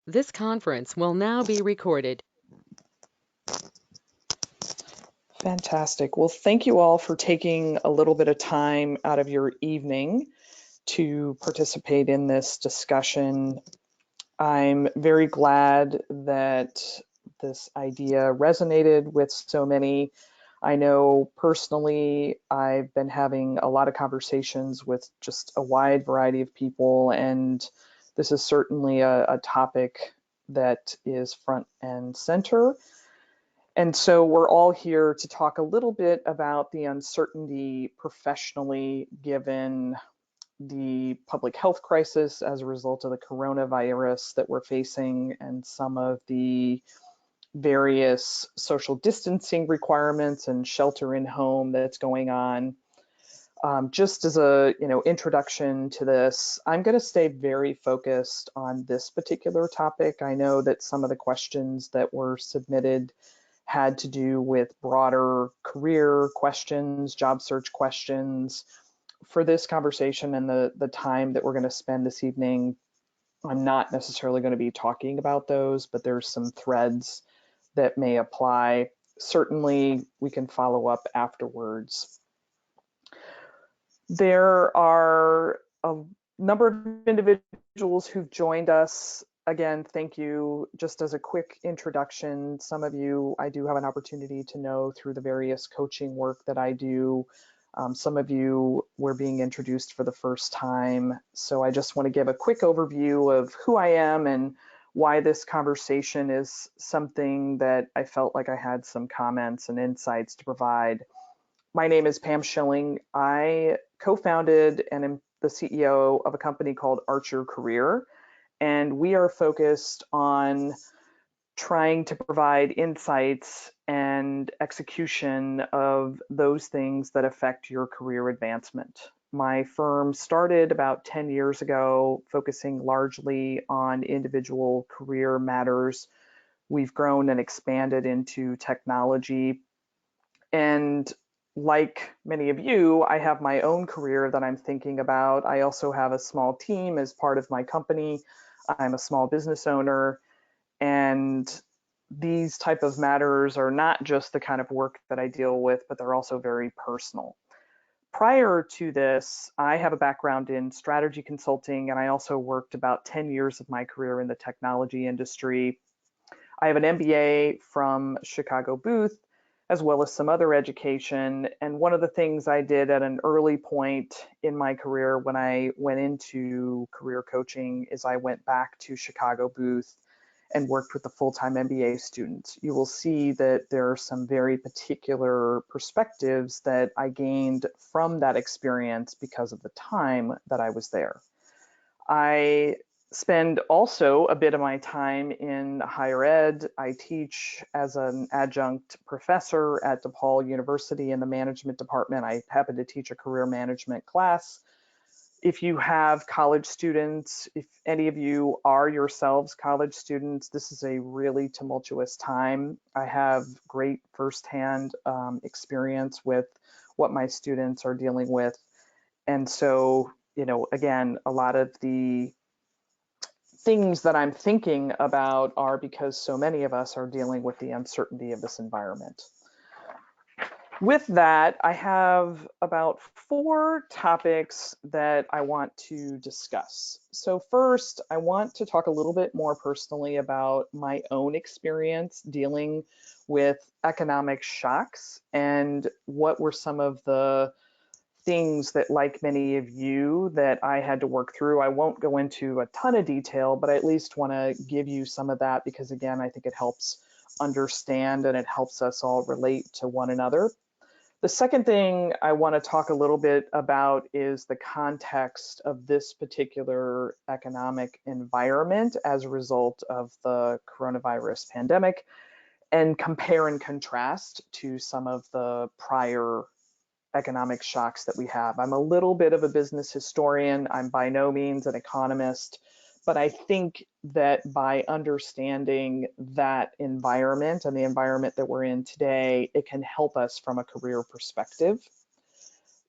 This conference will now be recorded. Fantastic. Well, thank you all for taking a little bit of time out of your evening to participate in this discussion. I'm very glad that this idea resonated with so many. I know personally, I've been having a lot of conversations with just a wide variety of people, and this is certainly a topic that is front and center. And so we're all here to talk a little bit about the uncertainty professionally given the public health crisis as a result of the coronavirus that we're facing and some of the various social distancing requirements and shelter in home that's going on. Just as a introduction to this, I'm going to stay very focused on this particular topic. I know that some of the questions that were submitted had to do with broader career questions, job search questions. For this conversation and the time that we're going to spend this evening, I'm not necessarily going to be talking about those, but there's some threads that may apply. Certainly, we can follow up afterwards. There are a number of individuals who've joined us. Again, thank you. Just as a quick introduction, some of you I do have an opportunity to know through the various coaching work that I do. Some of you were being introduced for the first time. So I just want to give a quick overview of who I am and why this conversation is something that I felt like I had some comments and insights to provide. My name is Pam Schilling. I co-founded and am the CEO of a company called Archer Career, and we are focused on trying to provide insights and execution of those things that affect your career advancement. My firm started about 10 years ago, focusing largely on individual career matters. We've grown and expanded into technology. And like many of you, I have my own career that I'm thinking about. I also have a small team as part of my company. I'm a small business owner, and these type of matters are not just the kind of work that I deal with, but they're also very personal. Prior to this, I have a background in strategy consulting, and I also worked about 10 years of my career in the technology industry. I have an MBA from Chicago Booth, as well as some other education. And one of the things I did at an early point in my career when I went into career coaching is I went back to Chicago Booth and worked with the full-time MBA students. You will see that there are some very particular perspectives that I gained from that experience because of the time that I was there. I spend also a bit of my time in higher ed. I teach as an adjunct professor at DePaul University in the management department. I happen to teach a career management class. If you have college students, if any of you are yourselves college students, this is a really tumultuous time. I have great firsthand experience with what my students are dealing with. And so, again, a lot of the things that I'm thinking about are because so many of us are dealing with the uncertainty of this environment. With that, I have about 4 topics that I want to discuss. So first, I want to talk a little bit more personally about my own experience dealing with economic shocks and what were some of the things that, like many of you, that I had to work through. I won't go into a ton of detail, but I at least want to give you some of that because, again, I think it helps understand and it helps us all relate to one another. The second thing I want to talk a little bit about is the context of this particular economic environment as a result of the coronavirus pandemic and compare and contrast to some of the prior economic shocks that we have. I'm a little bit of a business historian. I'm by no means an economist, but I think that by understanding that environment and the environment that we're in today, it can help us from a career perspective.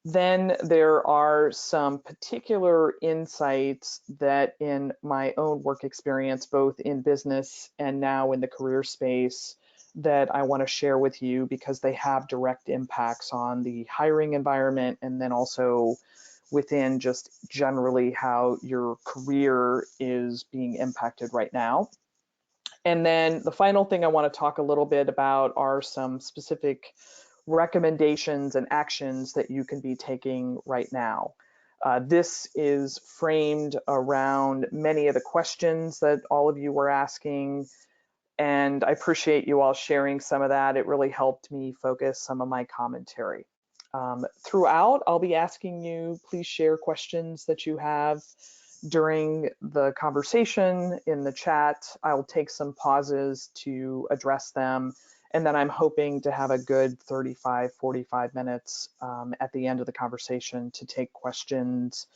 Then there are some particular insights that in my own work experience, both in business and now in the career space, that I want to share with you because they have direct impacts on the hiring environment and then also within just generally how your career is being impacted right now. And then the final thing I want to talk a little bit about are some specific recommendations and actions that you can be taking right now. This is framed around many of the questions that all of you were asking, and I appreciate you all sharing some of that. It really helped me focus some of my commentary. Throughout, I'll be asking you, please share questions that you have during the conversation in the chat. I'll take some pauses to address them. And then I'm hoping to have a good 35, 45 minutes at the end of the conversation to take questions,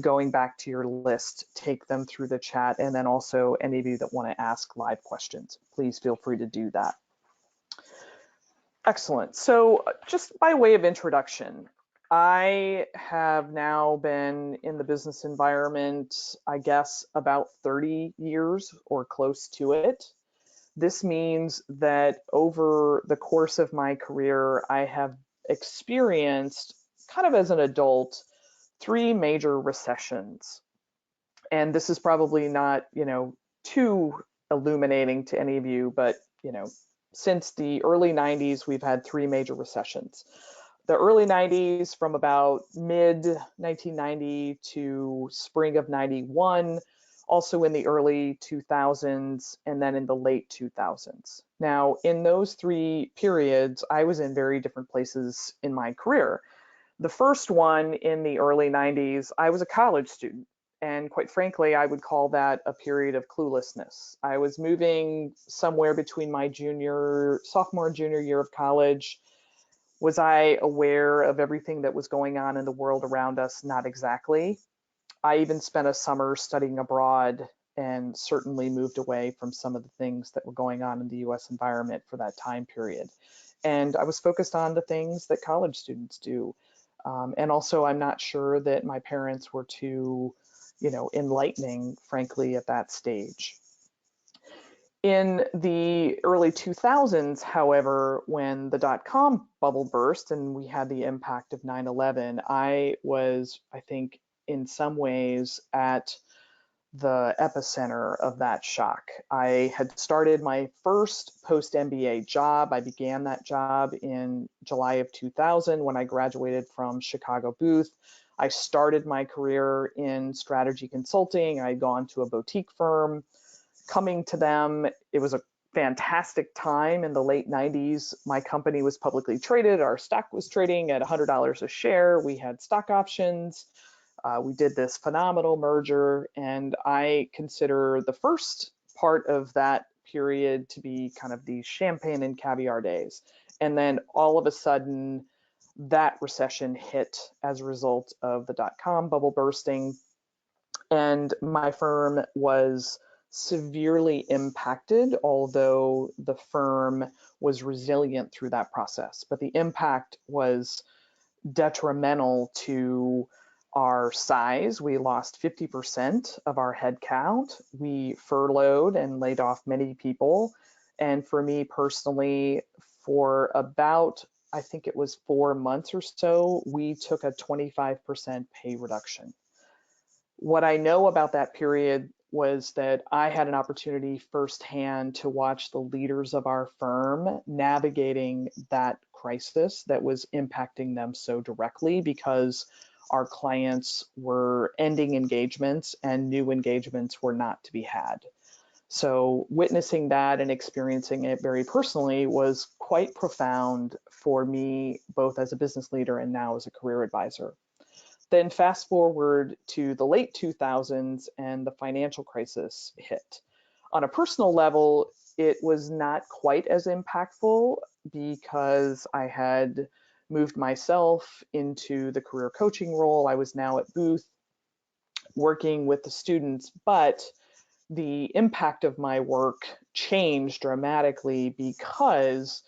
going back to your list, take them through the chat, and then also any of you that want to ask live questions, please feel free to do that. Excellent. So just by way of introduction, I have now been in the business environment, I guess, about 30 years or close to it. This means that over the course of my career, I have experienced, kind of as an adult, 3 major recessions. And this is probably not, too illuminating to any of you, but, since the early 90s, we've had 3 major recessions. The early 90s, from about mid 1990 to spring of 91, also in the early 2000s, and then in the late 2000s. Now, in those 3 periods, I was in very different places in my career. The first one in the early 90s, I was a college student. And quite frankly, I would call that a period of cluelessness. I was moving somewhere between my sophomore and junior year of college. Was I aware of everything that was going on in the world around us? Not exactly. I even spent a summer studying abroad and certainly moved away from some of the things that were going on in the US environment for that time period. And I was focused on the things that college students do. And also, I'm not sure that my parents were too, enlightening, frankly, at that stage. In the early 2000s, however, when the dot-com bubble burst and we had the impact of 9/11, I was, I think, in some ways at the epicenter of that shock. I had started my first post-MBA job. I began that job in July of 2000 when I graduated from Chicago Booth. I started my career in strategy consulting. I'd gone to a boutique firm. Coming to them, it was a fantastic time in the late 90s. My company was publicly traded. Our stock was trading at $100 a share. We had stock options. We did this phenomenal merger, and I consider the first part of that period to be kind of the champagne and caviar days. And then all of a sudden, that recession hit as a result of the dot-com bubble bursting, and my firm was severely impacted, although the firm was resilient through that process. But the impact was detrimental to our size. We lost 50% of our headcount. We furloughed and laid off many people. And for me personally, for about, I think it was 4 months or so, we took a 25% pay reduction. What I know about that period was that I had an opportunity firsthand to watch the leaders of our firm navigating that crisis that was impacting them so directly because our clients were ending engagements and new engagements were not to be had. So witnessing that and experiencing it very personally was quite profound for me, both as a business leader and now as a career advisor. Then fast forward to the late 2000s and the financial crisis hit. On a personal level, it was not quite as impactful because I had moved myself into the career coaching role. I was now at Booth working with the students, but the impact of my work changed dramatically because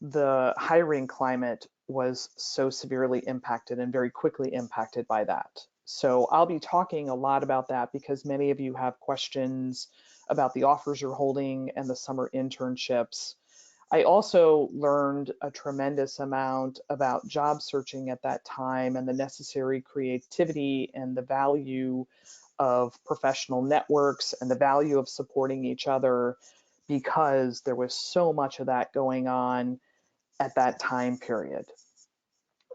the hiring climate was so severely impacted and very quickly impacted by that. So I'll be talking a lot about that because many of you have questions about the offers you're holding and the summer internships. I also learned a tremendous amount about job searching at that time and the necessary creativity and the value of professional networks and the value of supporting each other because there was so much of that going on at that time period.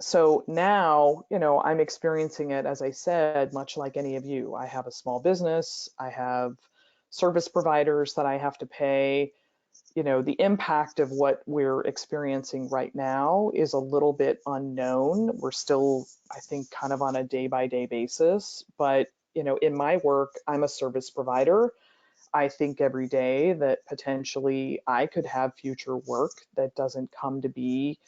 So now, I'm experiencing it, as I said, much like any of you. I have a small business, I have service providers that I have to pay. The impact of what we're experiencing right now is a little bit unknown. We're still, I think, kind of on a day-by-day basis. But, in my work, I'm a service provider. I think every day that potentially I could have future work that doesn't come to be.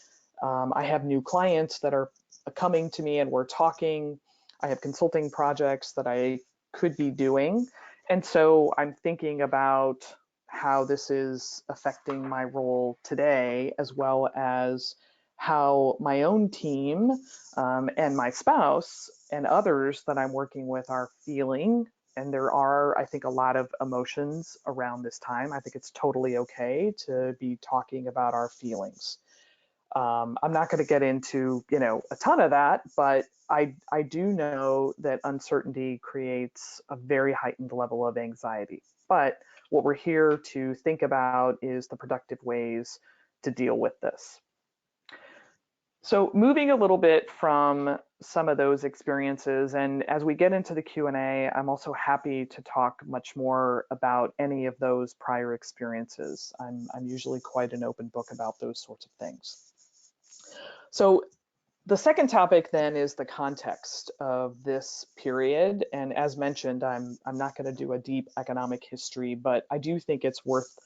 I have new clients that are coming to me and we're talking. I have consulting projects that I could be doing. And so I'm thinking about how this is affecting my role today, as well as how my own team and my spouse and others that I'm working with are feeling. And there are, I think, a lot of emotions around this time. I think it's totally okay to be talking about our feelings. I'm not going to get into, a ton of that, but I do know that uncertainty creates a very heightened level of anxiety. But what we're here to think about is the productive ways to deal with this. So moving a little bit from some of those experiences, and as we get into the Q&A, I'm also happy to talk much more about any of those prior experiences. I'm usually quite an open book about those sorts of things. So the second topic then is the context of this period. And as mentioned, I'm not going to do a deep economic history, but I do think it's worth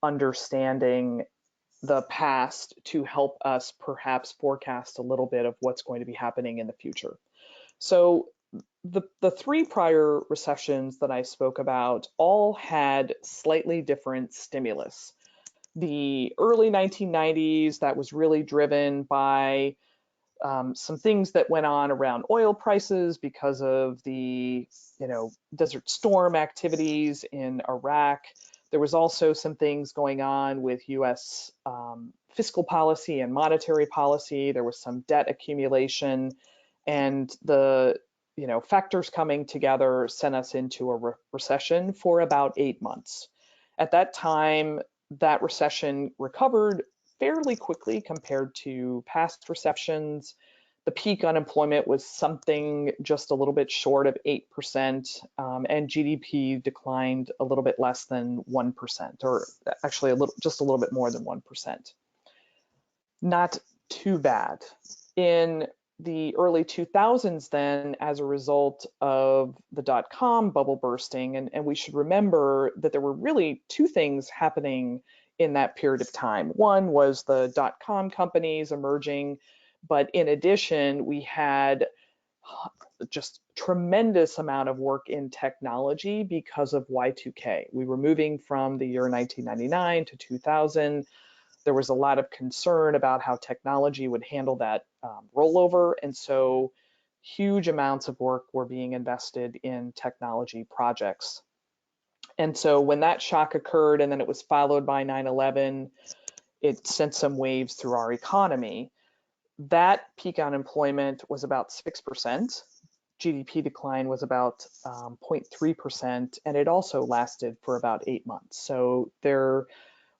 understanding the past to help us perhaps forecast a little bit of what's going to be happening in the future. So the three prior recessions that I spoke about all had slightly different stimulus. The early 1990s, that was really driven by some things that went on around oil prices because of the, Desert Storm activities in Iraq. There was also some things going on with U.S. Fiscal policy and monetary policy. There was some debt accumulation, and the factors coming together sent us into a recession for about 8 months. At that time, that recession recovered fairly quickly compared to past recessions. The peak unemployment was something just a little bit short of 8%, and GDP declined a little bit less than 1%, or actually just a little bit more than 1%. Not too bad. In the early 2000s then, as a result of the dot-com bubble bursting, and we should remember that there were really two things happening in that period of time. One was the dot-com companies emerging, but in addition, we had just tremendous amount of work in technology because of Y2K. We were moving from the year 1999 to 2000. There was a lot of concern about how technology would handle that rollover, and so huge amounts of work were being invested in technology projects. And so when that shock occurred and then it was followed by 9/11, it sent some waves through our economy. That peak unemployment was about 6%. GDP decline was about 0.3%, and it also lasted for about 8 months. So there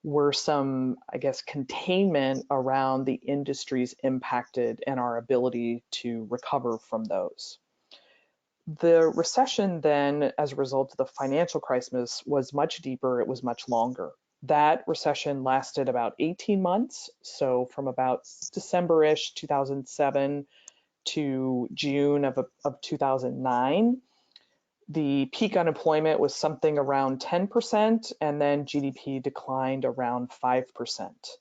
were some, I guess, containment around the industries impacted and our ability to recover from those. The recession then, as a result of the financial crisis, was much deeper, it was much longer. That recession lasted about 18 months, so from about December-ish 2007 to June of 2009. The peak unemployment was something around 10%, and then GDP declined around 5%.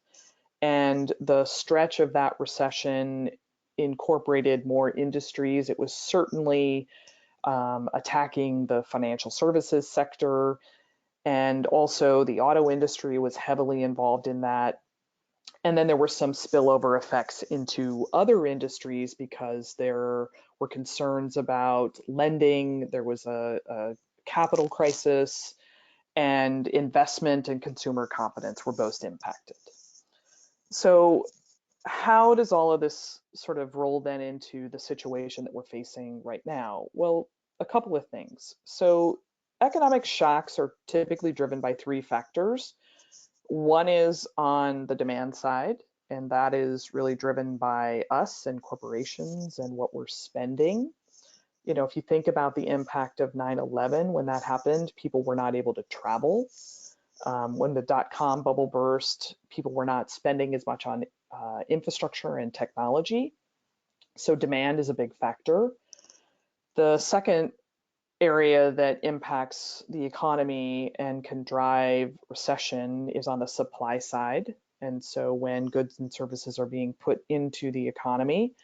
And the stretch of that recession incorporated more industries. It was certainly attacking the financial services sector, and also the auto industry was heavily involved in that. And then there were some spillover effects into other industries because there were concerns about lending. There was a capital crisis, and investment and consumer confidence were both impacted. So how does all of this sort of roll then into the situation that we're facing right now? Well, a couple of things. So economic shocks are typically driven by three factors. One is on the demand side, and that is really driven by us and corporations and what we're spending. You know, if you think about the impact of 9/11, when that happened, people were not able to travel. When the dot-com bubble burst, people were not spending as much on infrastructure and technology. So demand is a big factor. The second area that impacts the economy and can drive recession is on the supply side. And so when goods and services are being put into the economy.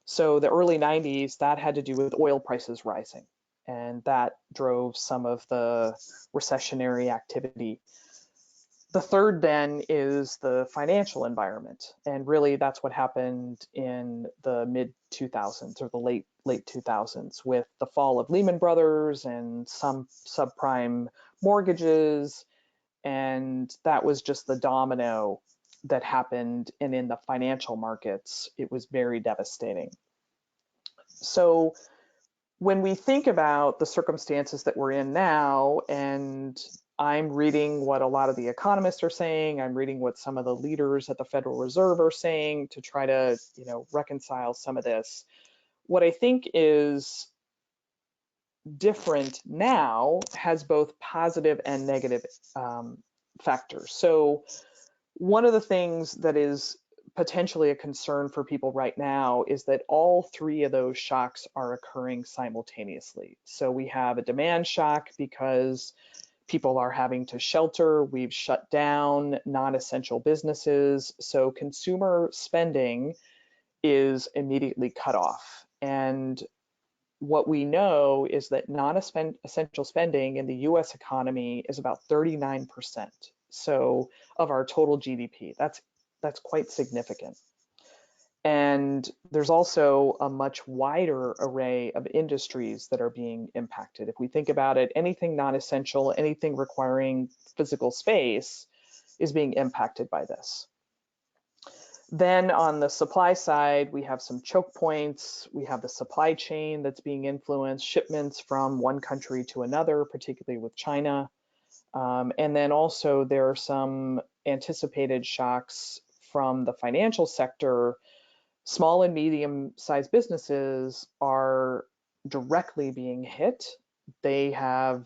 So the early 90s, that had to do with oil prices rising. And that drove some of the recessionary activity. The third then is the financial environment. And really that's what happened in the mid 2000s or the late 2000s with the fall of Lehman Brothers and some subprime mortgages. And that was just the domino that happened. And in the financial markets, it was very devastating. So when we think about the circumstances that we're in now, and I'm reading what a lot of the economists are saying, I'm reading what some of the leaders at the Federal Reserve are saying to try to, reconcile some of this. What I think is different now has both positive and negative factors. So one of the things that is potentially a concern for people right now is that all three of those shocks are occurring simultaneously. So we have a demand shock because people are having to shelter. We've shut down non-essential businesses. So consumer spending is immediately cut off. And what we know is that non-essential spending in the US economy is about 39%. So of our total GDP, that's quite significant. And there's also a much wider array of industries that are being impacted. If we think about it, anything non-essential, anything requiring physical space is being impacted by this. Then on the supply side, we have some choke points. We have the supply chain that's being influenced, shipments from one country to another, particularly with China. And then also there are some anticipated shocks from the financial sector. Small and medium-sized businesses are directly being hit. They have,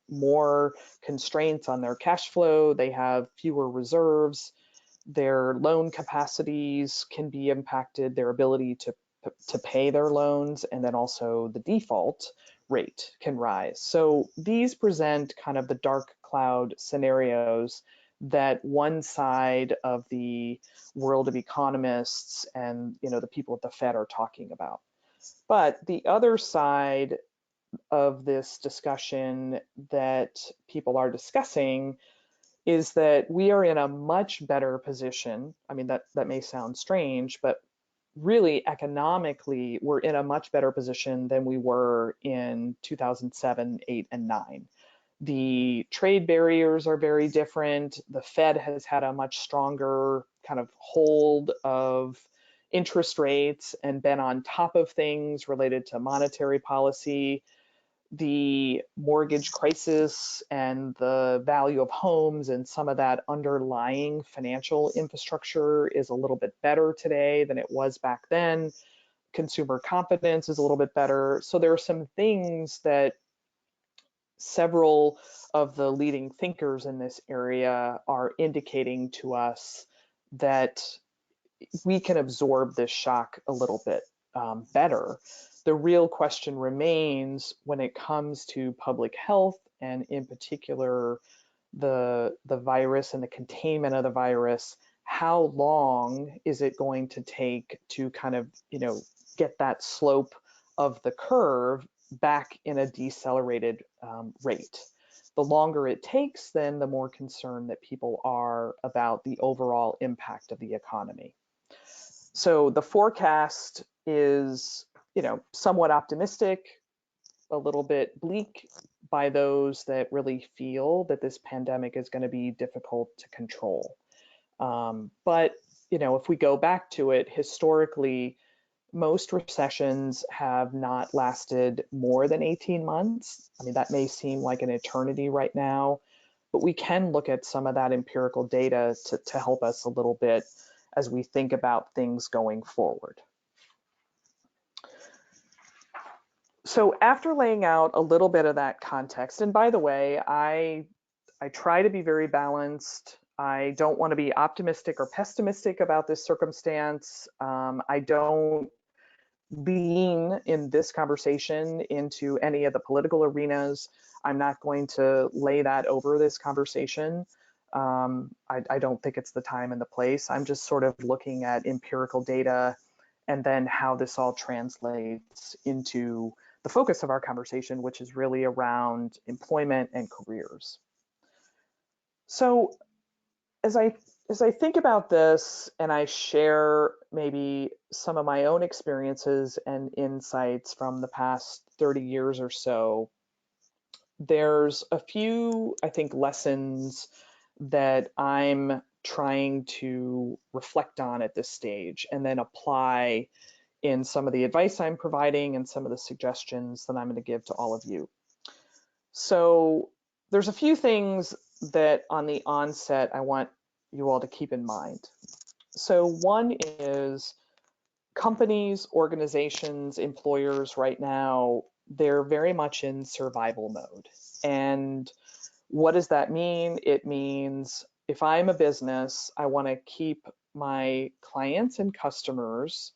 more constraints on their cash flow. They have fewer reserves. Their loan capacities can be impacted, their ability to pay their loans, and then also the default rate can rise. So these present kind of the dark cloud scenarios that one side of the world of economists and the people at the Fed are talking about. But the other side of this discussion that people are discussing is that we are in a much better position. I mean, that may sound strange, but really economically, we're in a much better position than we were in 2007, 8, and 9. The trade barriers are very different. The Fed has had a much stronger kind of hold of interest rates and been on top of things related to monetary policy. The mortgage crisis and the value of homes and some of that underlying financial infrastructure is a little bit better today than it was back then. Consumer confidence is a little bit better. So there are some things that several of the leading thinkers in this area are indicating to us that we can absorb this shock a little bit better. The real question remains when it comes to public health and in particular the virus and the containment of the virus. How long is it going to take to kind of get that slope of the curve back in a decelerated rate? The longer it takes, then the more concerned that people are about the overall impact of the economy. So the forecast is, somewhat optimistic, a little bit bleak by those that really feel that this pandemic is going to be difficult to control. But if we go back to it, historically, most recessions have not lasted more than 18 months. I mean, that may seem like an eternity right now, but we can look at some of that empirical data to help us a little bit as we think about things going forward. So after laying out a little bit of that context, and by the way, I try to be very balanced. I don't want to be optimistic or pessimistic about this circumstance. I don't lean in this conversation into any of the political arenas. I'm not going to lay that over this conversation. I don't think it's the time and the place. I'm just sort of looking at empirical data and then how this all translates into the focus of our conversation, which is really around employment and careers. So as I think about this and I share maybe some of my own experiences and insights from the past 30 years or so, there's a few, I think, lessons that I'm trying to reflect on at this stage and then apply in some of the advice I'm providing and some of the suggestions that I'm going to give to all of you. So there's a few things that on the onset I want you all to keep in mind. So one is companies, organizations, employers right now, they're very much in survival mode. And what does that mean? It means if I'm a business, I want to keep my clients and customers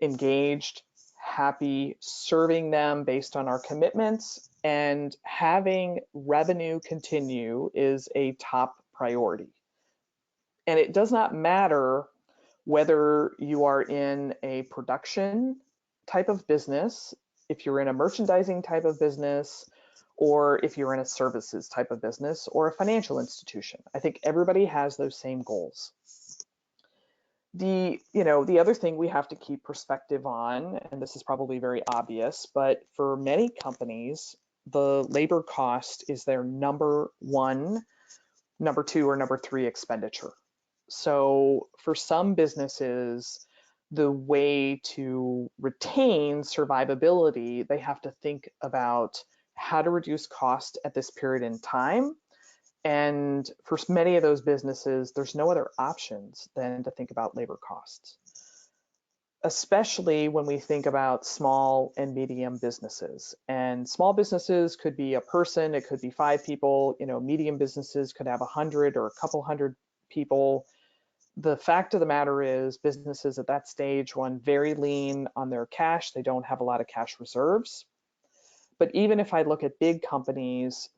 engaged, happy, serving them based on our commitments, and having revenue continue is a top priority. And it does not matter whether you are in a production type of business, if you're in a merchandising type of business, or if you're in a services type of business or a financial institution. I think everybody has those same goals. The other thing we have to keep perspective on, and this is probably very obvious, but for many companies, the labor cost is their number one, number two, or number three expenditure. So for some businesses, the way to retain survivability, they have to think about how to reduce cost at this period in time. And for many of those businesses, there's no other options than to think about labor costs, especially when we think about small and medium businesses. And small businesses could be a person, it could be 5 people, medium businesses could have 100 or a couple hundred people. The fact of the matter is businesses at that stage run very lean on their cash. They don't have a lot of cash reserves. But even if I look at big companies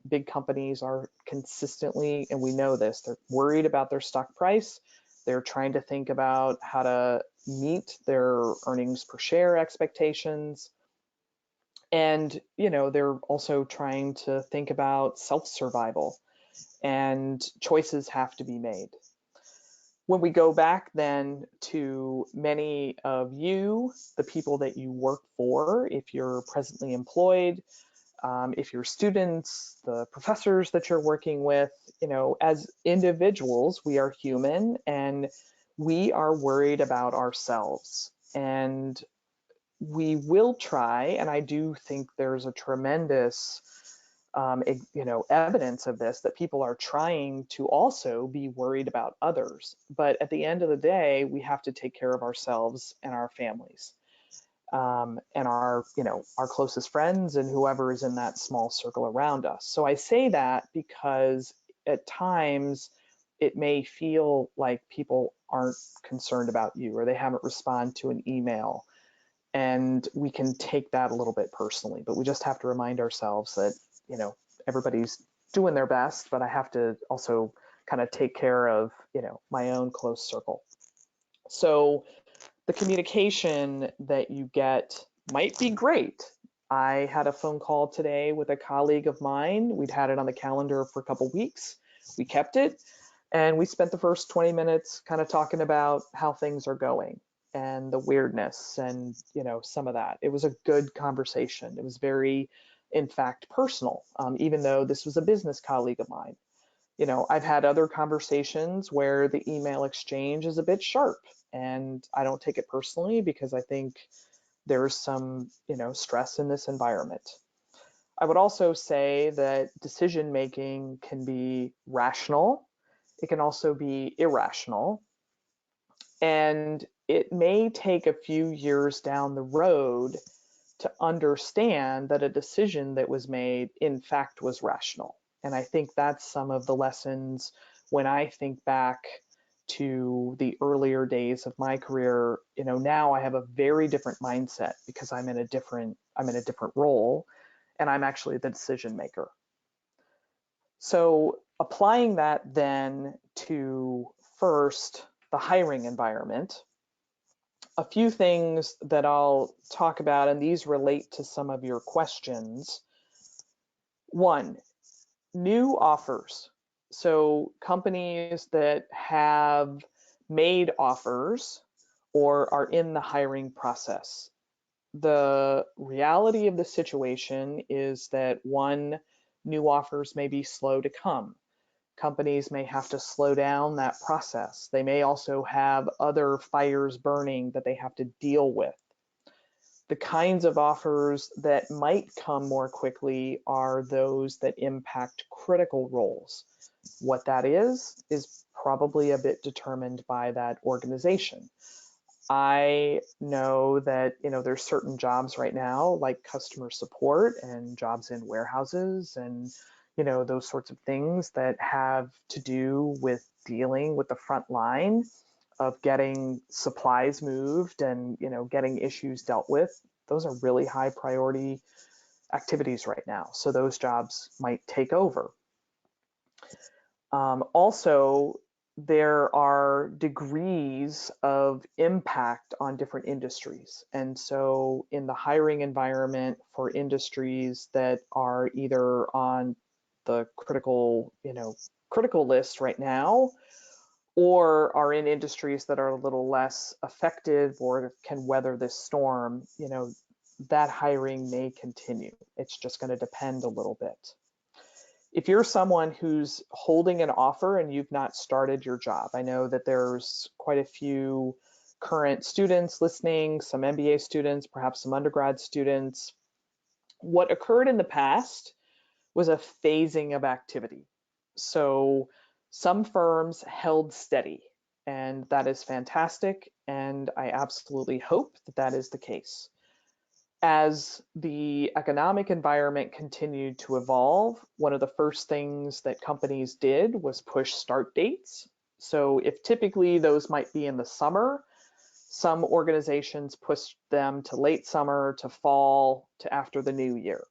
are consistently, and we know this, they're worried about their stock price. They're trying to think about how to meet their earnings per share expectations. And, they're also trying to think about self-survival, and choices have to be made. When we go back then to many of you, the people that you work for, if you're presently employed, if you're students, the professors that you're working with, as individuals, we are human and we are worried about ourselves. And we will try, and I do think there's a tremendous evidence of this, that people are trying to also be worried about others. But at the end of the day, we have to take care of ourselves and our families, and our closest friends and whoever is in that small circle around us. So I say that because at times it may feel like people aren't concerned about you, or they haven't responded to an email. And we can take that a little bit personally, but we just have to remind ourselves that everybody's doing their best, but I have to also kind of take care of, my own close circle. So the communication that you get might be great. I had a phone call today with a colleague of mine. We'd had it on the calendar for a couple weeks. We kept it, and we spent the first 20 minutes kind of talking about how things are going and the weirdness and, some of that. It was a good conversation. It was very, in fact, personal, even though this was a business colleague of mine. I've had other conversations where the email exchange is a bit sharp, and I don't take it personally because I think there's some, stress in this environment. I would also say that decision making can be rational. It can also be irrational. And it may take a few years down the road to understand that a decision that was made, in fact, was rational. And I think that's some of the lessons when I think back to the earlier days of my career. Now I have a very different mindset because I'm in a different role, and I'm actually the decision maker. So applying that then to first the hiring environment, a few things that I'll talk about, and these relate to some of your questions. One, new offers. So companies that have made offers or are in the hiring process. The reality of the situation is that one, new offers may be slow to come. Companies may have to slow down that process. They may also have other fires burning that they have to deal with. The kinds of offers that might come more quickly are those that impact critical roles. What that is probably a bit determined by that organization. I know that, there's certain jobs right now like customer support and jobs in warehouses and, those sorts of things that have to do with dealing with the front line of getting supplies moved and, getting issues dealt with. Those are really high priority activities right now. So those jobs might take over. Also, there are degrees of impact on different industries. And so in the hiring environment for industries that are either on the critical list right now, or are in industries that are a little less effective or can weather this storm, that hiring may continue. It's just going to depend a little bit. If you're someone who's holding an offer and you've not started your job, I know that there's quite a few current students listening, some MBA students, perhaps some undergrad students. What occurred in the past was a phasing of activity. So some firms held steady, and that is fantastic, and I absolutely hope that that is the case. As the economic environment continued to evolve, one of the first things that companies did was push start dates. So if typically those might be in the summer, some organizations pushed them to late summer, to fall, to after the new year.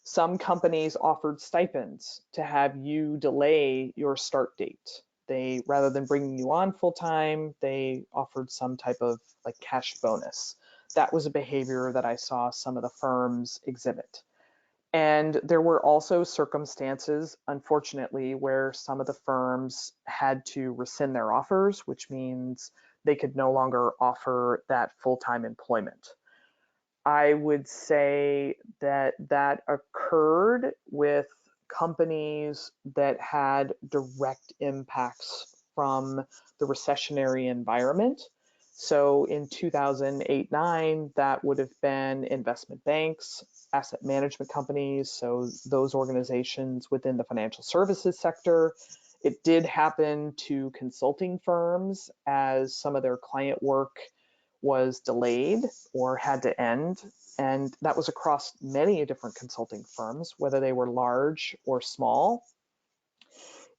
Some companies offered stipends to have you delay your start date. They, rather than bringing you on full time, they offered some type of like cash bonus. That was a behavior that I saw some of the firms exhibit. And there were also circumstances, unfortunately, where some of the firms had to rescind their offers, which means they could no longer offer that full-time employment. I would say that that occurred with companies that had direct impacts from the recessionary environment. So in 2008-9, that would have been investment banks, asset management companies, so those organizations within the financial services sector. It did happen to consulting firms as some of their client work was delayed or had to end. And that was across many different consulting firms, whether they were large or small.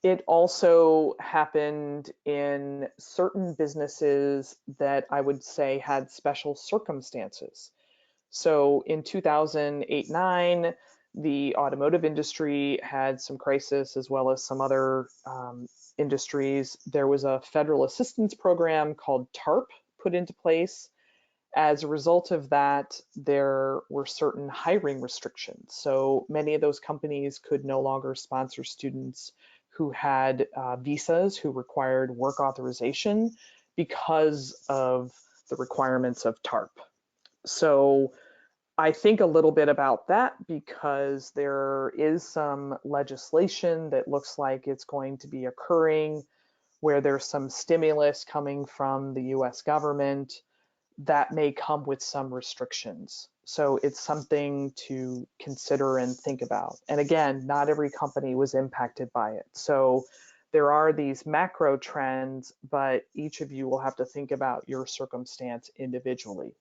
It also happened in certain businesses that I would say had special circumstances. So in 2008-9, the automotive industry had some crisis as well as some other industries. There was a federal assistance program called TARP put into place, As a result of that, there were certain hiring restrictions. So many of those companies could no longer sponsor students who had visas, who required work authorization because of the requirements of TARP. So I think a little bit about that because there is some legislation that looks like it's going to be occurring where there's some stimulus coming from the US government that may come with some restrictions. So it's something to consider and think about. And again, not every company was impacted by it. So there are these macro trends, but each of you will have to think about your circumstance individually.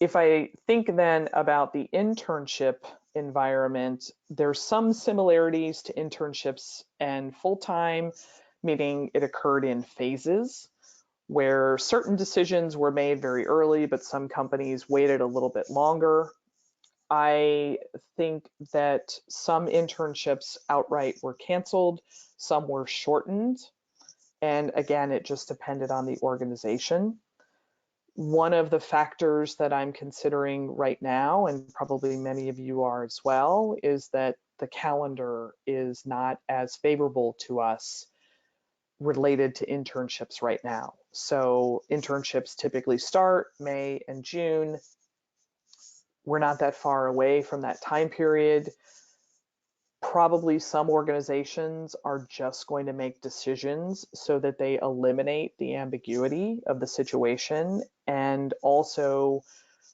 If I think then about the internship environment, there's some similarities to internships and full-time, meaning it occurred in phases where certain decisions were made very early, but some companies waited a little bit longer. I think that some internships outright were canceled, some were shortened, and again, it just depended on the organization. One of the factors that I'm considering right now, and probably many of you are as well, is that the calendar is not as favorable to us related to internships right now. So internships typically start May and June. We're not that far away from that time period. Probably some organizations are just going to make decisions so that they eliminate the ambiguity of the situation. And also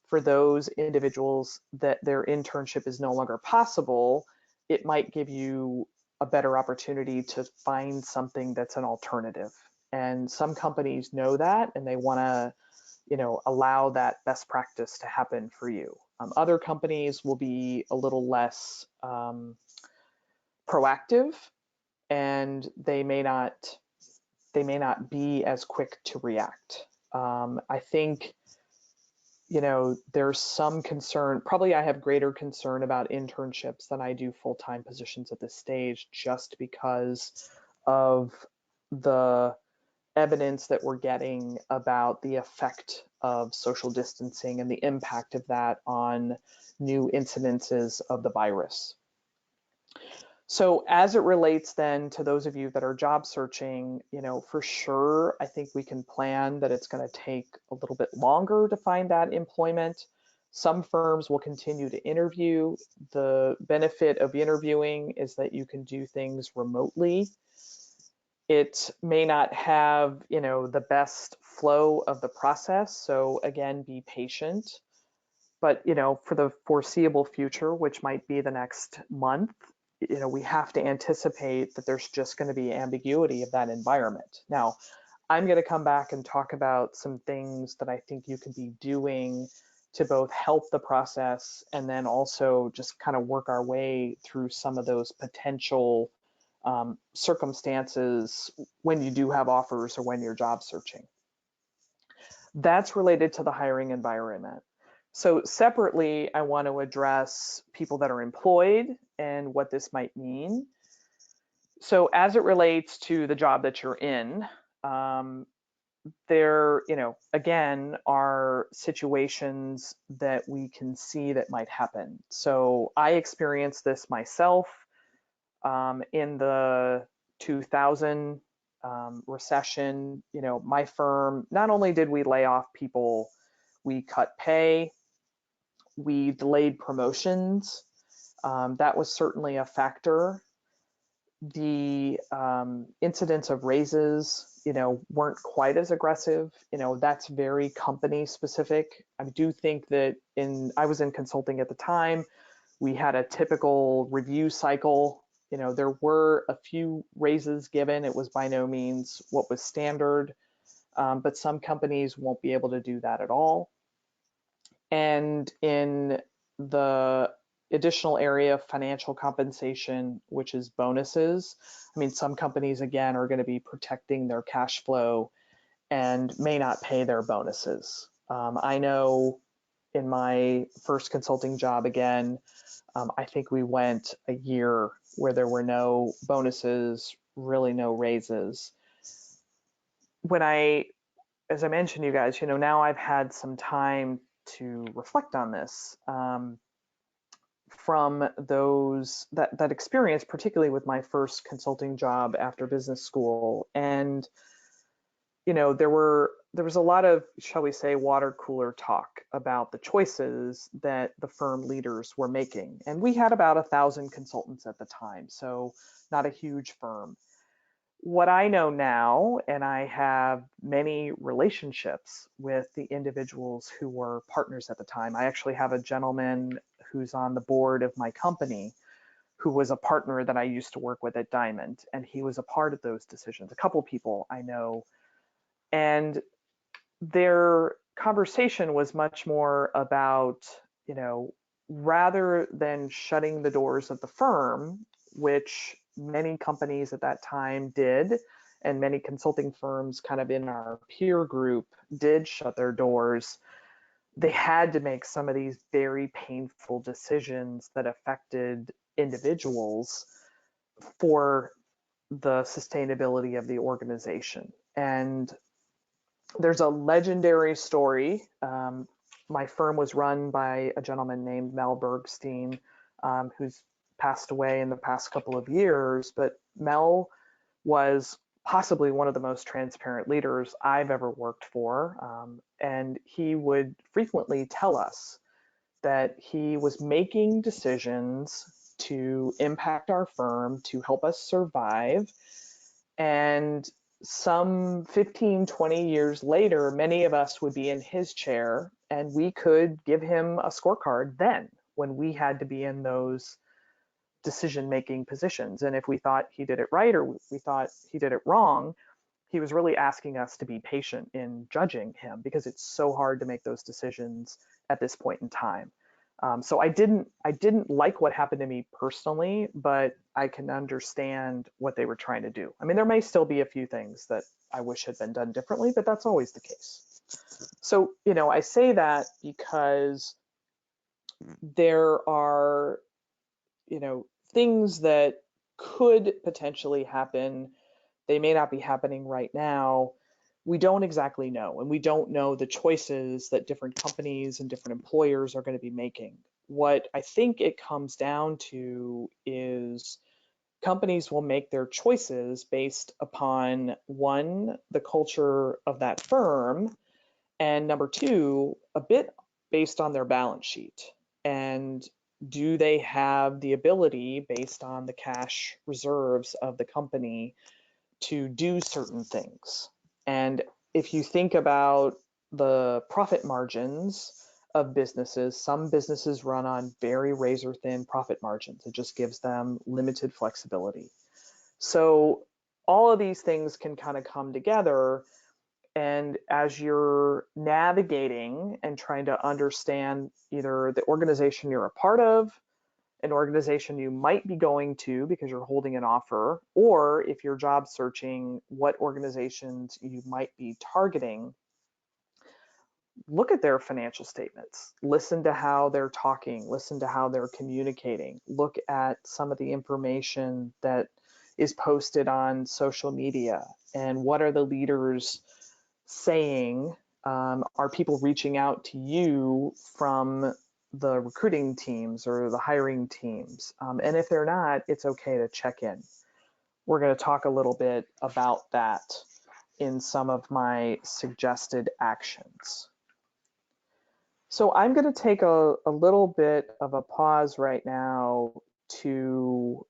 for those individuals that their internship is no longer possible, it might give you a better opportunity to find something that's an alternative. And some companies know that and they want to, allow that best practice to happen for you. Other companies will be a little less proactive, and they may not be as quick to react. I think there's some concern. Probably I have greater concern about internships than I do full-time positions at this stage, just because of the evidence that we're getting about the effect of social distancing and the impact of that on new incidences of the virus. So as it relates then to those of you that are job searching, for sure, I think we can plan that it's going to take a little bit longer to find that employment. Some firms will continue to interview. The benefit of interviewing is that you can do things remotely. It may not have, the best flow of the process. So again, be patient. But, for the foreseeable future, which might be the next month, we have to anticipate that there's just going to be ambiguity of that environment. Now, I'm going to come back and talk about some things that I think you could be doing to both help the process and then also just kind of work our way through some of those potential circumstances when you do have offers or when you're job searching. That's related to the hiring environment. So separately, I want to address people that are employed and what this might mean. So as it relates to the job that you're in, there, again, are situations that we can see that might happen. So I experienced this myself in the 2000 recession. My firm, not only did we lay off people, we cut pay, we delayed promotions. That was certainly a factor. The incidence of raises, weren't quite as aggressive. That's very company specific. I do think that I was in consulting at the time, we had a typical review cycle. There were a few raises given. It was by no means what was standard, but some companies won't be able to do that at all. And in the additional area of financial compensation, which is bonuses, some companies, again, are going to be protecting their cash flow and may not pay their bonuses. I know in my first consulting job, again, I think we went a year where there were no bonuses, really no raises. When I as I mentioned, you guys, now I've had some time to reflect on this, from that experience, particularly with my first consulting job after business school. And there was a lot of, shall we say, water cooler talk about the choices that the firm leaders were making. And we had about 1,000 consultants at the time, so not a huge firm. What I know now, and I have many relationships with the individuals who were partners at the time. I actually have a gentleman who's on the board of my company who was a partner that I used to work with at Diamond, and he was a part of those decisions. A couple people I know, and their conversation was much more about, rather than shutting the doors of the firm, which many companies at that time did, and many consulting firms kind of in our peer group did shut their doors, they had to make some of these very painful decisions that affected individuals for the sustainability of the organization. And there's a legendary story. My firm was run by a gentleman named Mel Bergstein, who's passed away in the past couple of years. But Mel was possibly one of the most transparent leaders I've ever worked for. And he would frequently tell us that he was making decisions to impact our firm, to help us survive. And some 15, 20 years later, many of us would be in his chair and we could give him a scorecard then when we had to be in those decision-making positions. And if we thought he did it right or we thought he did it wrong, he was really asking us to be patient in judging him because it's so hard to make those decisions at this point in time. So I didn't like what happened to me personally, but I can understand what they were trying to do. I mean, there may still be a few things that I wish had been done differently, but that's always the case. So, I say that because there are, things that could potentially happen. They may not be happening right now. We don't exactly know, and we don't know the choices that different companies and different employers are going to be making. What I think it comes down to is companies will make their choices based upon, one, the culture of that firm, and number two, a bit based on their balance sheet. And do they have the ability, based on the cash reserves of the company, to do certain things? And if you think about the profit margins of businesses, some businesses run on very razor thin profit margins. It just gives them limited flexibility. So all of these things can kind of come together. And as you're navigating and trying to understand either the organization you're a part of, an organization you might be going to because you're holding an offer, or if you're job searching, what organizations you might be targeting, look at their financial statements, listen to how they're talking, listen to how they're communicating, look at some of the information that is posted on social media, and what are the leaders saying? Are people reaching out to you from the recruiting teams or the hiring teams? And if they're not, it's okay to check in. We're going to talk a little bit about that in some of my suggested actions. So I'm going to take a little bit of a pause right now to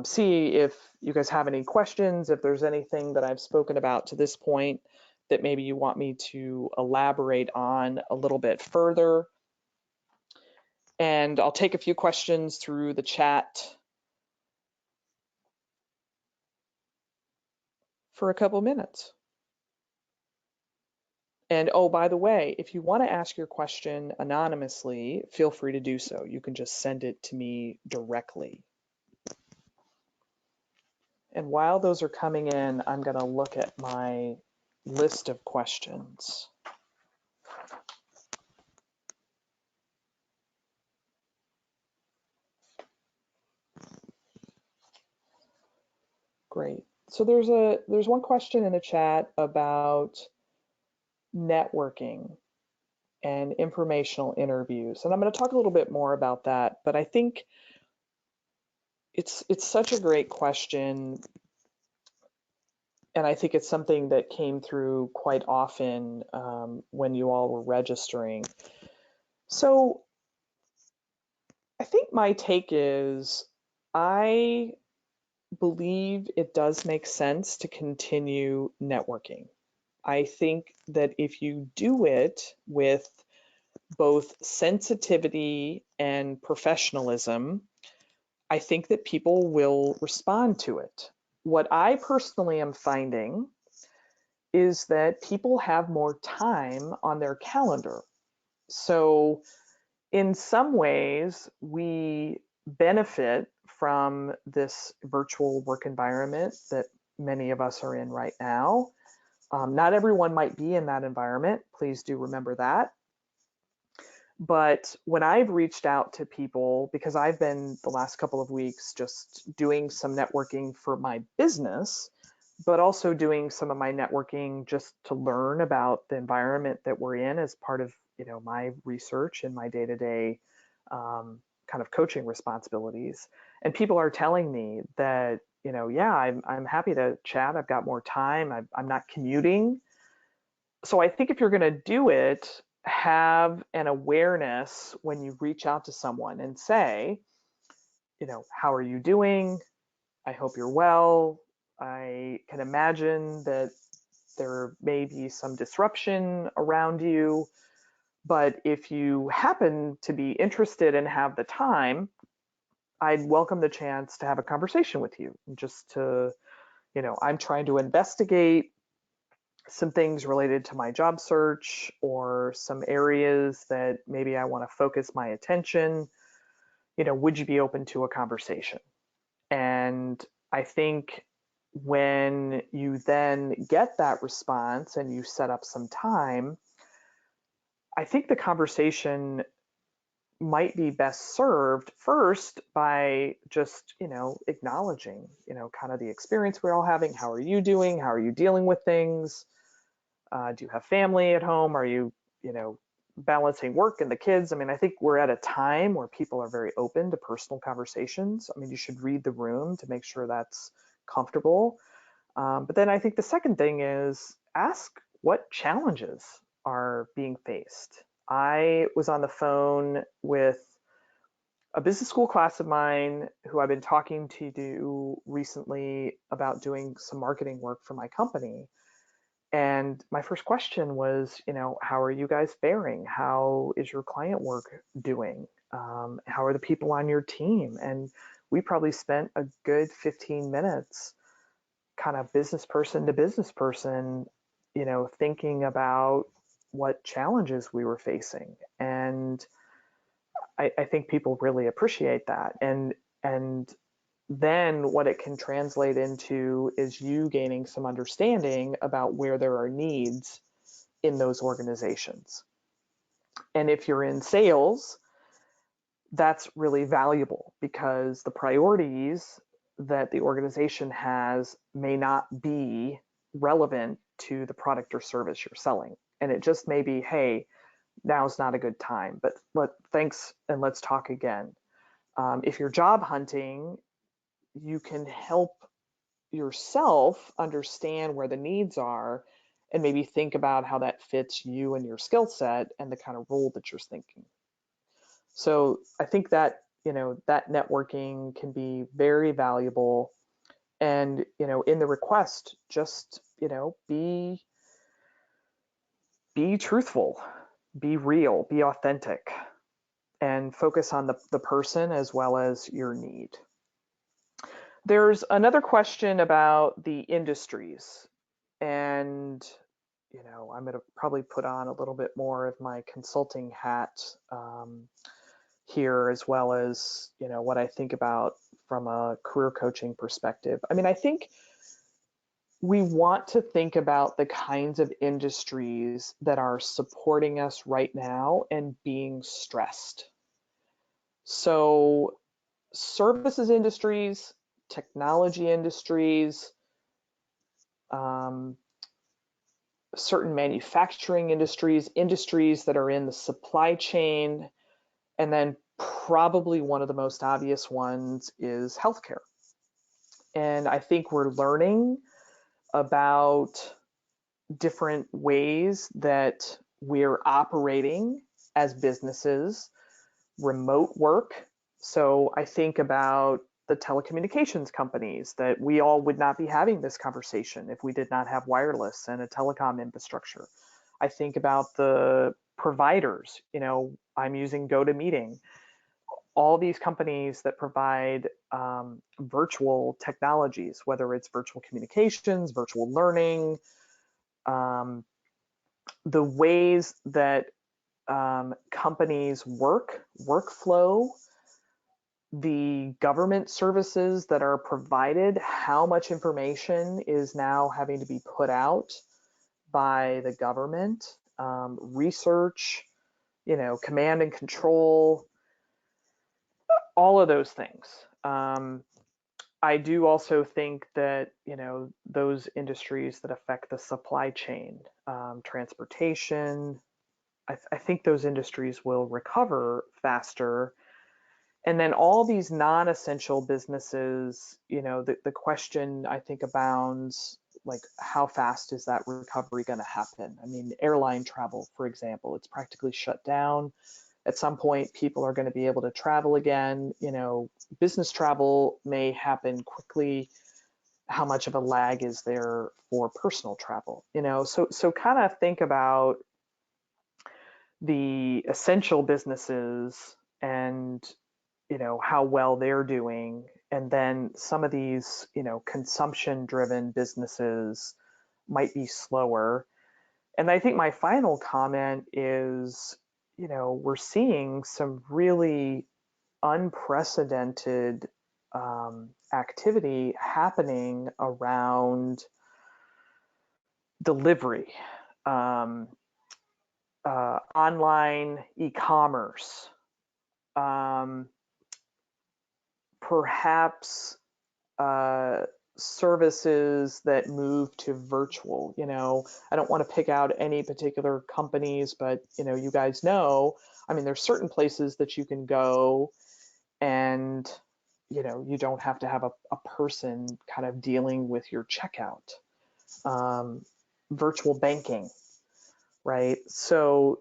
see if you guys have any questions, if there's anything that I've spoken about to this point that maybe you want me to elaborate on a little bit further. And I'll take a few questions through the chat for a couple minutes. And oh, by the way, if you want to ask your question anonymously, feel free to do so. You can just send it to me directly. And while those are coming in, I'm going to look at my list of questions. Great. So there's one question in the chat about networking and informational interviews, and I'm going to talk a little bit more about that. But I think it's such a great question, and I think it's something that came through quite often when you all were registering. So I think my take is I believe it does make sense to continue networking. I think that if you do it with both sensitivity and professionalism, I think that people will respond to it. What I personally am finding is that people have more time on their calendar. So, in some ways, we benefit from this virtual work environment that many of us are in right now. Not everyone might be in that environment. Please do remember that. But when I've reached out to people, because I've been the last couple of weeks just doing some networking for my business, but also doing some of my networking just to learn about the environment that we're in as part of, my research and my day-to-day kind of coaching responsibilities. And people are telling me that, yeah, I'm happy to chat. I've got more time. I'm not commuting. So I think if you're going to do it, have an awareness when you reach out to someone and say, how are you doing? I hope you're well. I can imagine that there may be some disruption around you, but if you happen to be interested and have the time, I'd welcome the chance to have a conversation with you, just to, I'm trying to investigate some things related to my job search or some areas that maybe I want to focus my attention. Would you be open to a conversation? And I think when you then get that response and you set up some time, I think the conversation might be best served first by just, acknowledging, kind of the experience we're all having. How are you doing? How are you dealing with things? Do you have family at home? Are you, balancing work and the kids? I mean, I think we're at a time where people are very open to personal conversations. I mean, you should read the room to make sure that's comfortable. But then I think the second thing is ask what challenges are being faced. I was on the phone with a business school class of mine who I've been talking to recently about doing some marketing work for my company. And my first question was, how are you guys faring? How is your client work doing? How are the people on your team? And we probably spent a good 15 minutes kind of business person to business person, thinking about what challenges we were facing. And I think people really appreciate that. And then what it can translate into is you gaining some understanding about where there are needs in those organizations. And if you're in sales, that's really valuable because the priorities that the organization has may not be relevant to the product or service you're selling. And it just may be, hey, now's not a good time, but thanks and let's talk again. If you're job hunting, you can help yourself understand where the needs are and maybe think about how that fits you and your skill set and the kind of role that you're thinking. So I think that, that networking can be very valuable. And, in the request, just, be truthful, be real, be authentic, and focus on the person as well as your need. There's another question about the industries. And, I'm going to probably put on a little bit more of my consulting hat here, as well as, what I think about from a career coaching perspective. I mean, I think we want to think about the kinds of industries that are supporting us right now and being stressed. So services industries, technology industries, certain manufacturing industries, industries that are in the supply chain, and then probably one of the most obvious ones is healthcare. And I think we're learning about different ways that we're operating as businesses, remote work. So I think about the telecommunications companies that we all would not be having this conversation if we did not have wireless and a telecom infrastructure. I think about the providers, I'm using GoToMeeting, all these companies that provide virtual technologies, whether it's virtual communications, virtual learning, um, the ways that companies workflow, the government services that are provided, how much information is now having to be put out by the government, research, command and control, all of those things. I do also think that, those industries that affect the supply chain, transportation, I think those industries will recover faster. And then all these non-essential businesses, the question I think abounds, like, how fast is that recovery going to happen? I mean, airline travel, for example, it's practically shut down. At some point, people are going to be able to travel again. Business travel may happen quickly. How much of a lag is there for personal travel? So kind of think about the essential businesses and how well they're doing, and then some of these consumption driven businesses might be slower. And I think my final comment is, we're seeing some really unprecedented activity happening around delivery, um, online e-commerce, um, perhaps services that move to virtual. I don't want to pick out any particular companies, but you guys know, I mean, there's certain places that you can go and you don't have to have a person kind of dealing with your checkout. Virtual banking, right? So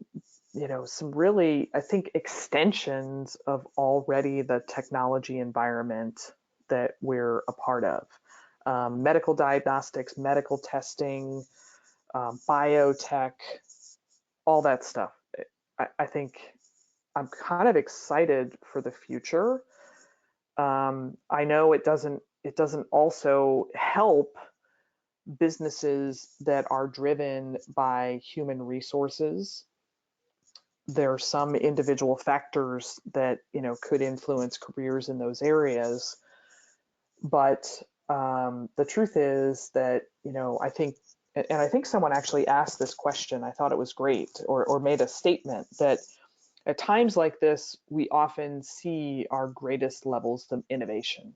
some really, I think, extensions of already the technology environment that we're a part of. Medical diagnostics, medical testing, biotech, all that stuff. I think I'm kind of excited for the future. I know it doesn't also help businesses that are driven by human resources. There are some individual factors that could influence careers in those areas, but the truth is that I think, and I think someone actually asked this question, I thought it was great, or made a statement that at times like this we often see our greatest levels of innovation,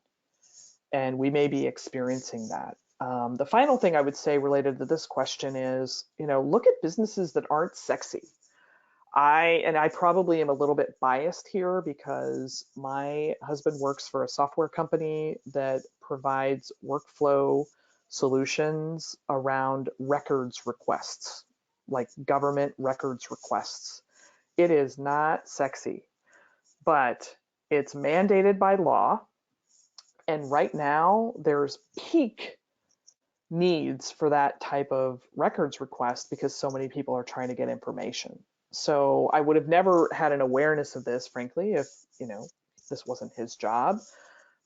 and we may be experiencing that. The final thing I would say related to this question is, look at businesses that aren't sexy. I probably am a little bit biased here because my husband works for a software company that provides workflow solutions around records requests, like government records requests. It is not sexy, but it's mandated by law. And right now, there's peak needs for that type of records request because so many people are trying to get information. So I would have never had an awareness of this, frankly, if this wasn't his job.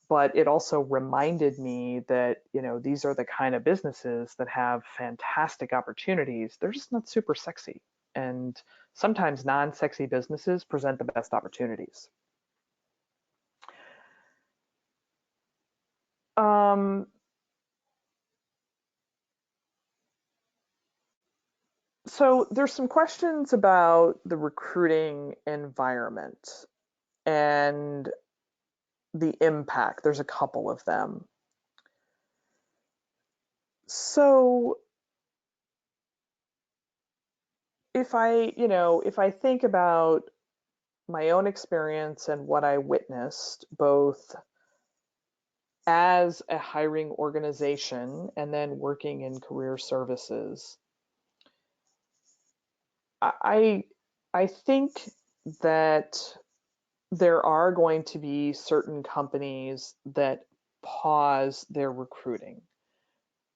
But it also reminded me that these are the kind of businesses that have fantastic opportunities. They're just not super sexy, and sometimes non-sexy businesses present the best opportunities. Um, so there's some questions about the recruiting environment and the impact. There's a couple of them. So if I think about my own experience and what I witnessed, both as a hiring organization and then working in career services, I I think that there are going to be certain companies that pause their recruiting.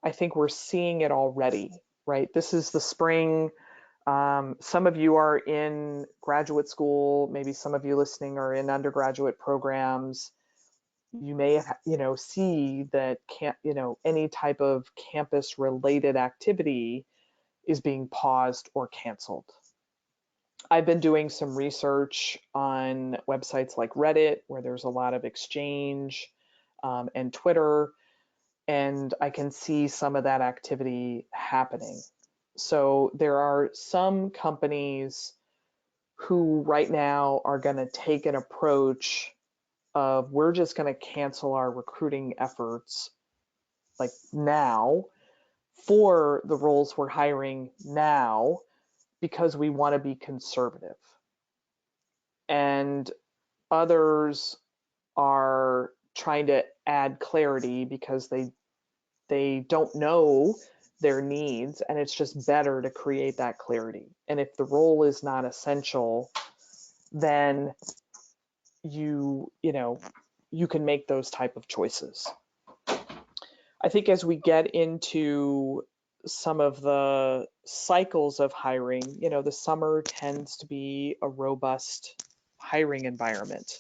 I think we're seeing it already, right? This is the spring. Some of you are in graduate school. Maybe some of you listening are in undergraduate programs. You may, see that any type of campus related activity is being paused or canceled. I've been doing some research on websites like Reddit, where there's a lot of exchange, and Twitter, and I can see some of that activity happening. So there are some companies who right now are going to take an approach of, we're just going to cancel our recruiting efforts like now for the roles we're hiring now because we want to be conservative. And others are trying to add clarity because they don't know their needs, and it's just better to create that clarity. And if the role is not essential, then you can make those type of choices. I think as we get into some of the cycles of hiring, the summer tends to be a robust hiring environment.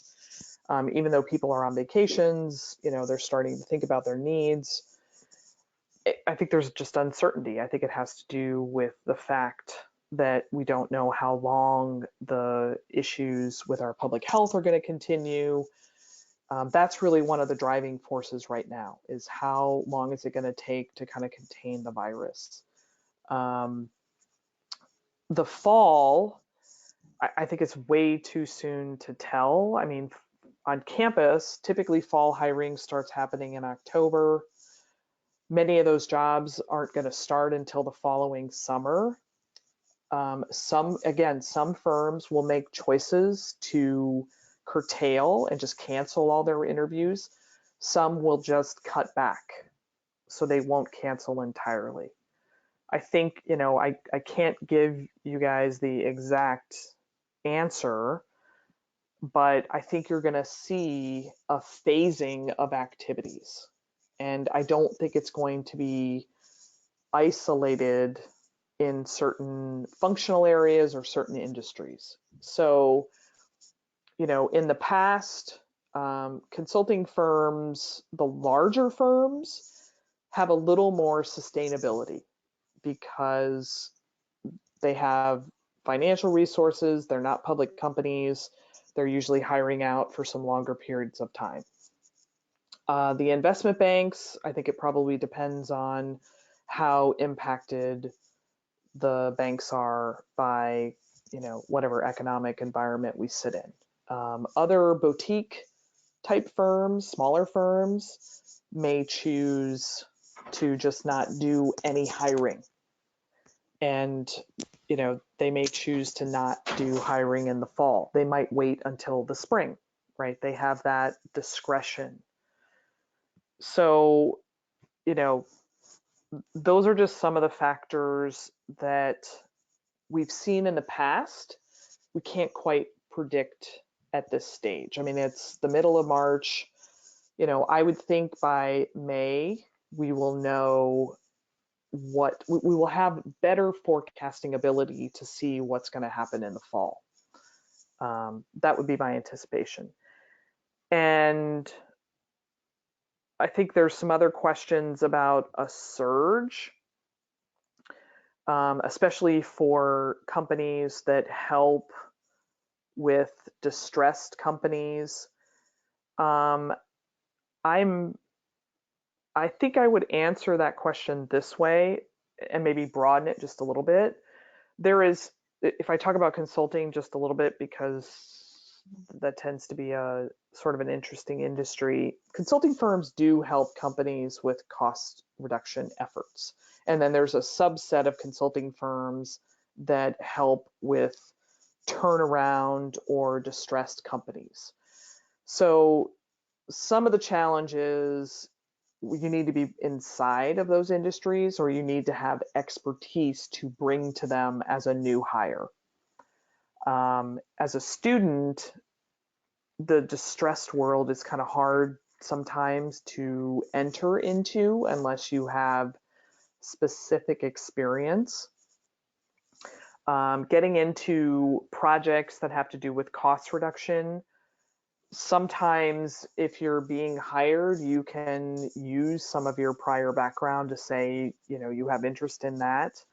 Even though people are on vacations, they're starting to think about their needs. I think there's just uncertainty. I think it has to do with the fact that we don't know how long the issues with our public health are going to continue. That's really one of the driving forces right now, is how long is it going to take to kind of contain the virus. The fall, I think it's way too soon to tell. I mean, on campus, typically fall hiring starts happening in October. Many of those jobs aren't going to start until the following summer. Some firms will make choices to curtail and just cancel all their interviews. Some will just cut back, so they won't cancel entirely. I think, I can't give you guys the exact answer, but I think you're going to see a phasing of activities. And I don't think it's going to be isolated in certain functional areas or certain industries. So, in the past, consulting firms, the larger firms, have a little more sustainability because they have financial resources, they're not public companies, they're usually hiring out for some longer periods of time. The investment banks, I think it probably depends on how impacted the banks are by, whatever economic environment we sit in. Other boutique type firms, smaller firms, may choose to just not do any hiring. And, they may choose to not do hiring in the fall. They might wait until the spring, right? They have that discretion. So, those are just some of the factors that we've seen in the past. We can't quite predict at this stage. I mean, it's the middle of March. I would think by May, we will know we will have better forecasting ability to see what's going to happen in the fall. That would be my anticipation. And I think there's some other questions about a surge, especially for companies that help with distressed companies. I think I would answer that question this way and maybe broaden it just a little bit. If I talk about consulting just a little bit, because that tends to be a sort of an interesting industry. Consulting firms do help companies with cost reduction efforts. And then there's a subset of consulting firms that help with turnaround or distressed companies. So some of the challenges, you need to be inside of those industries or you need to have expertise to bring to them as a new hire. As a student, the distressed world is kind of hard sometimes to enter into unless you have specific experience. Getting into projects that have to do with cost reduction, sometimes if you're being hired, you can use some of your prior background to say, you have interest in that.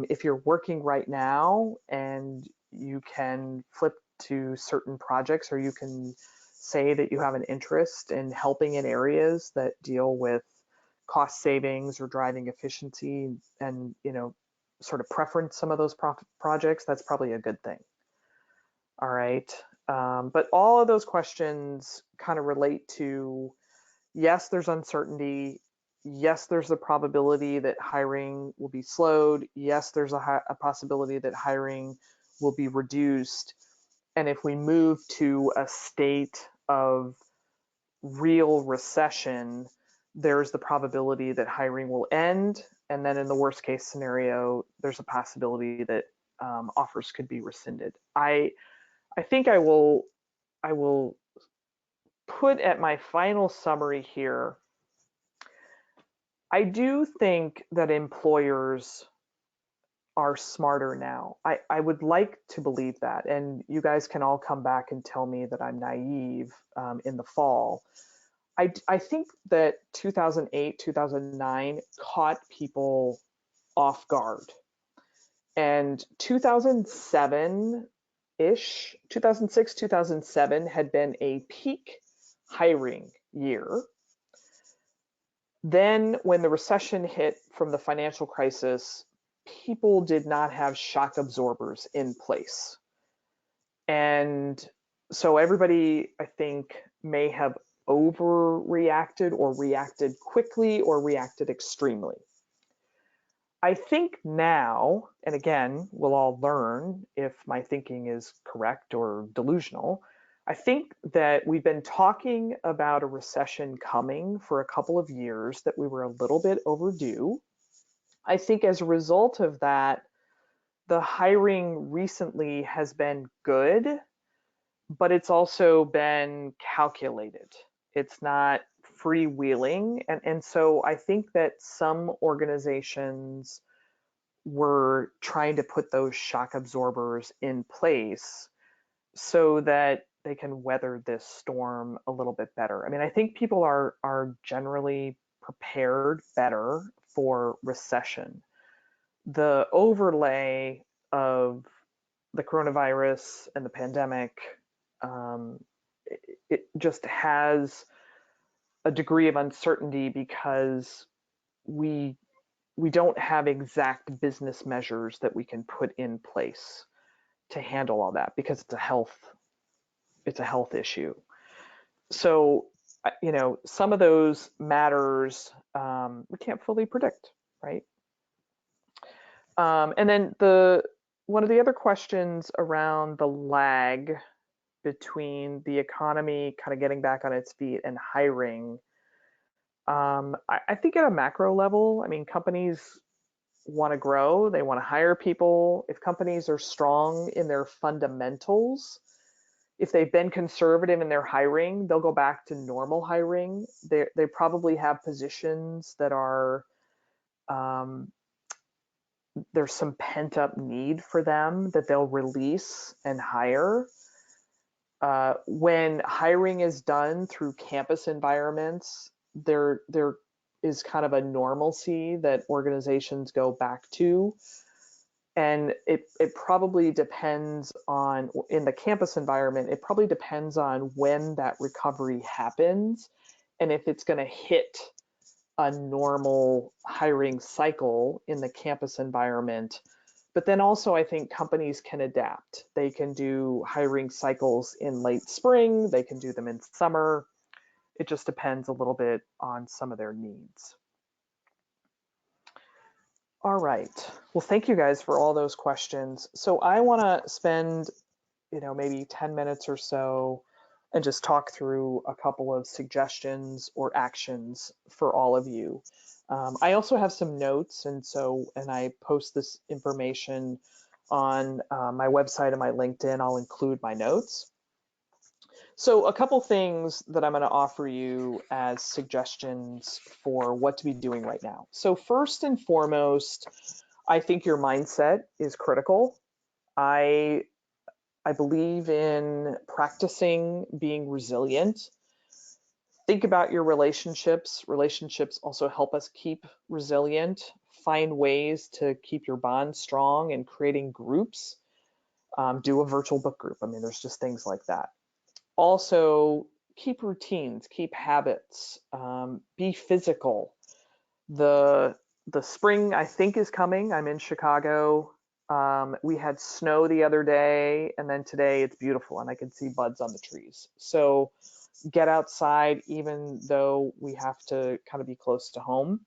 If you're working right now and you can flip to certain projects or you can say that you have an interest in helping in areas that deal with cost savings or driving efficiency and, sort of preference some of those projects, that's probably a good thing. All right. But all of those questions kind of relate to, yes, there's uncertainty. Yes, there's the probability that hiring will be slowed. Yes, there's a possibility that hiring will be reduced. And if we move to a state of real recession, there's the probability that hiring will end. And then in the worst case scenario, there's a possibility that offers could be rescinded. I think I will put at my final summary here. I do think that employers are smarter now. I would like to believe that, and you guys can all come back and tell me that I'm naive in the fall. I think that 2008, 2009 caught people off guard. And 2007-ish, 2006, 2007 had been a peak hiring year. Then when the recession hit from the financial crisis, people did not have shock absorbers in place. And so everybody, I think, may have overreacted or reacted quickly or reacted extremely. I think now, and again, we'll all learn if my thinking is correct or delusional, I think that we've been talking about a recession coming for a couple of years, that we were a little bit overdue. I think as a result of that, the hiring recently has been good, but it's also been calculated. It's not freewheeling. And so I think that some organizations were trying to put those shock absorbers in place so that they can weather this storm a little bit better. I mean, I think people are generally prepared better for recession. The overlay of the coronavirus and the pandemic, it just has a degree of uncertainty because we don't have exact business measures that we can put in place to handle all that because it's a health issue. So, some of those matters we can't fully predict, right? And then one of the other questions around the lag between the economy kind of getting back on its feet and hiring. I think at a macro level, I mean, companies want to grow, they want to hire people. If companies are strong in their fundamentals, if they've been conservative in their hiring, they'll go back to normal hiring. They probably have positions that are, there's some pent up need for them that they'll release and hire. When hiring is done through campus environments, there is kind of a normalcy that organizations go back to. And it probably depends on, in the campus environment, it probably depends on when that recovery happens and if it's going to hit a normal hiring cycle in the campus environment But then also, I think companies can adapt. They can do hiring cycles in late spring, they can do them in summer. It just depends a little bit on some of their needs. All right. Well, thank you guys for all those questions. So I want to spend, maybe 10 minutes or so and just talk through a couple of suggestions or actions for all of you. I also have some notes, and I post this information on my website and my LinkedIn. I'll include my notes. So a couple things that I'm going to offer you as suggestions for what to be doing right now. So first and foremost, I think your mindset is critical. I believe in practicing being resilient. Think about your relationships. Relationships also help us keep resilient. Find ways to keep your bond strong and creating groups. Do a virtual book group. I mean, there's just things like that. Also, keep routines, keep habits, be physical. The spring, I think, is coming. I'm in Chicago. We had snow the other day, and then today it's beautiful, and I can see buds on the trees. So get outside, even though we have to kind of be close to home.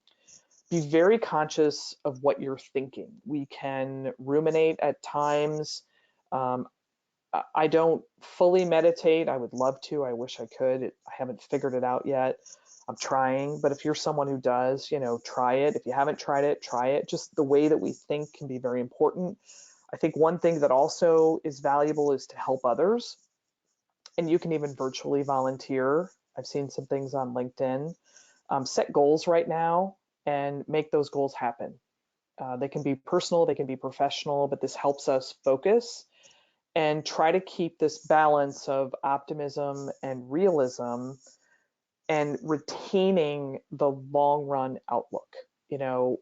Be very conscious of what you're thinking. We can ruminate at times. Um, I don't fully meditate. I would love to. I wish I could. I haven't figured it out yet. I'm trying, but if you're someone who does, try it. If you haven't tried it, try it. Just the way that we think can be very important. I think one thing that also is valuable is to help others. And you can even virtually volunteer. I've seen some things on LinkedIn. Set goals right now and make those goals happen. They can be personal, they can be professional, but this helps us focus and try to keep this balance of optimism and realism and retaining the long run outlook.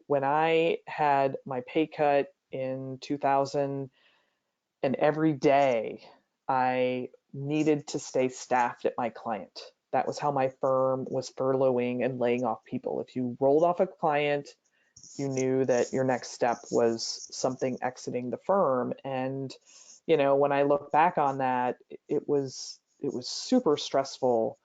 When I had my pay cut in 2000, and every day I needed to stay staffed at my client. That was how my firm was furloughing and laying off people. If you rolled off a client, you knew that your next step was something exiting the firm. And when I look back on that, it was super stressful.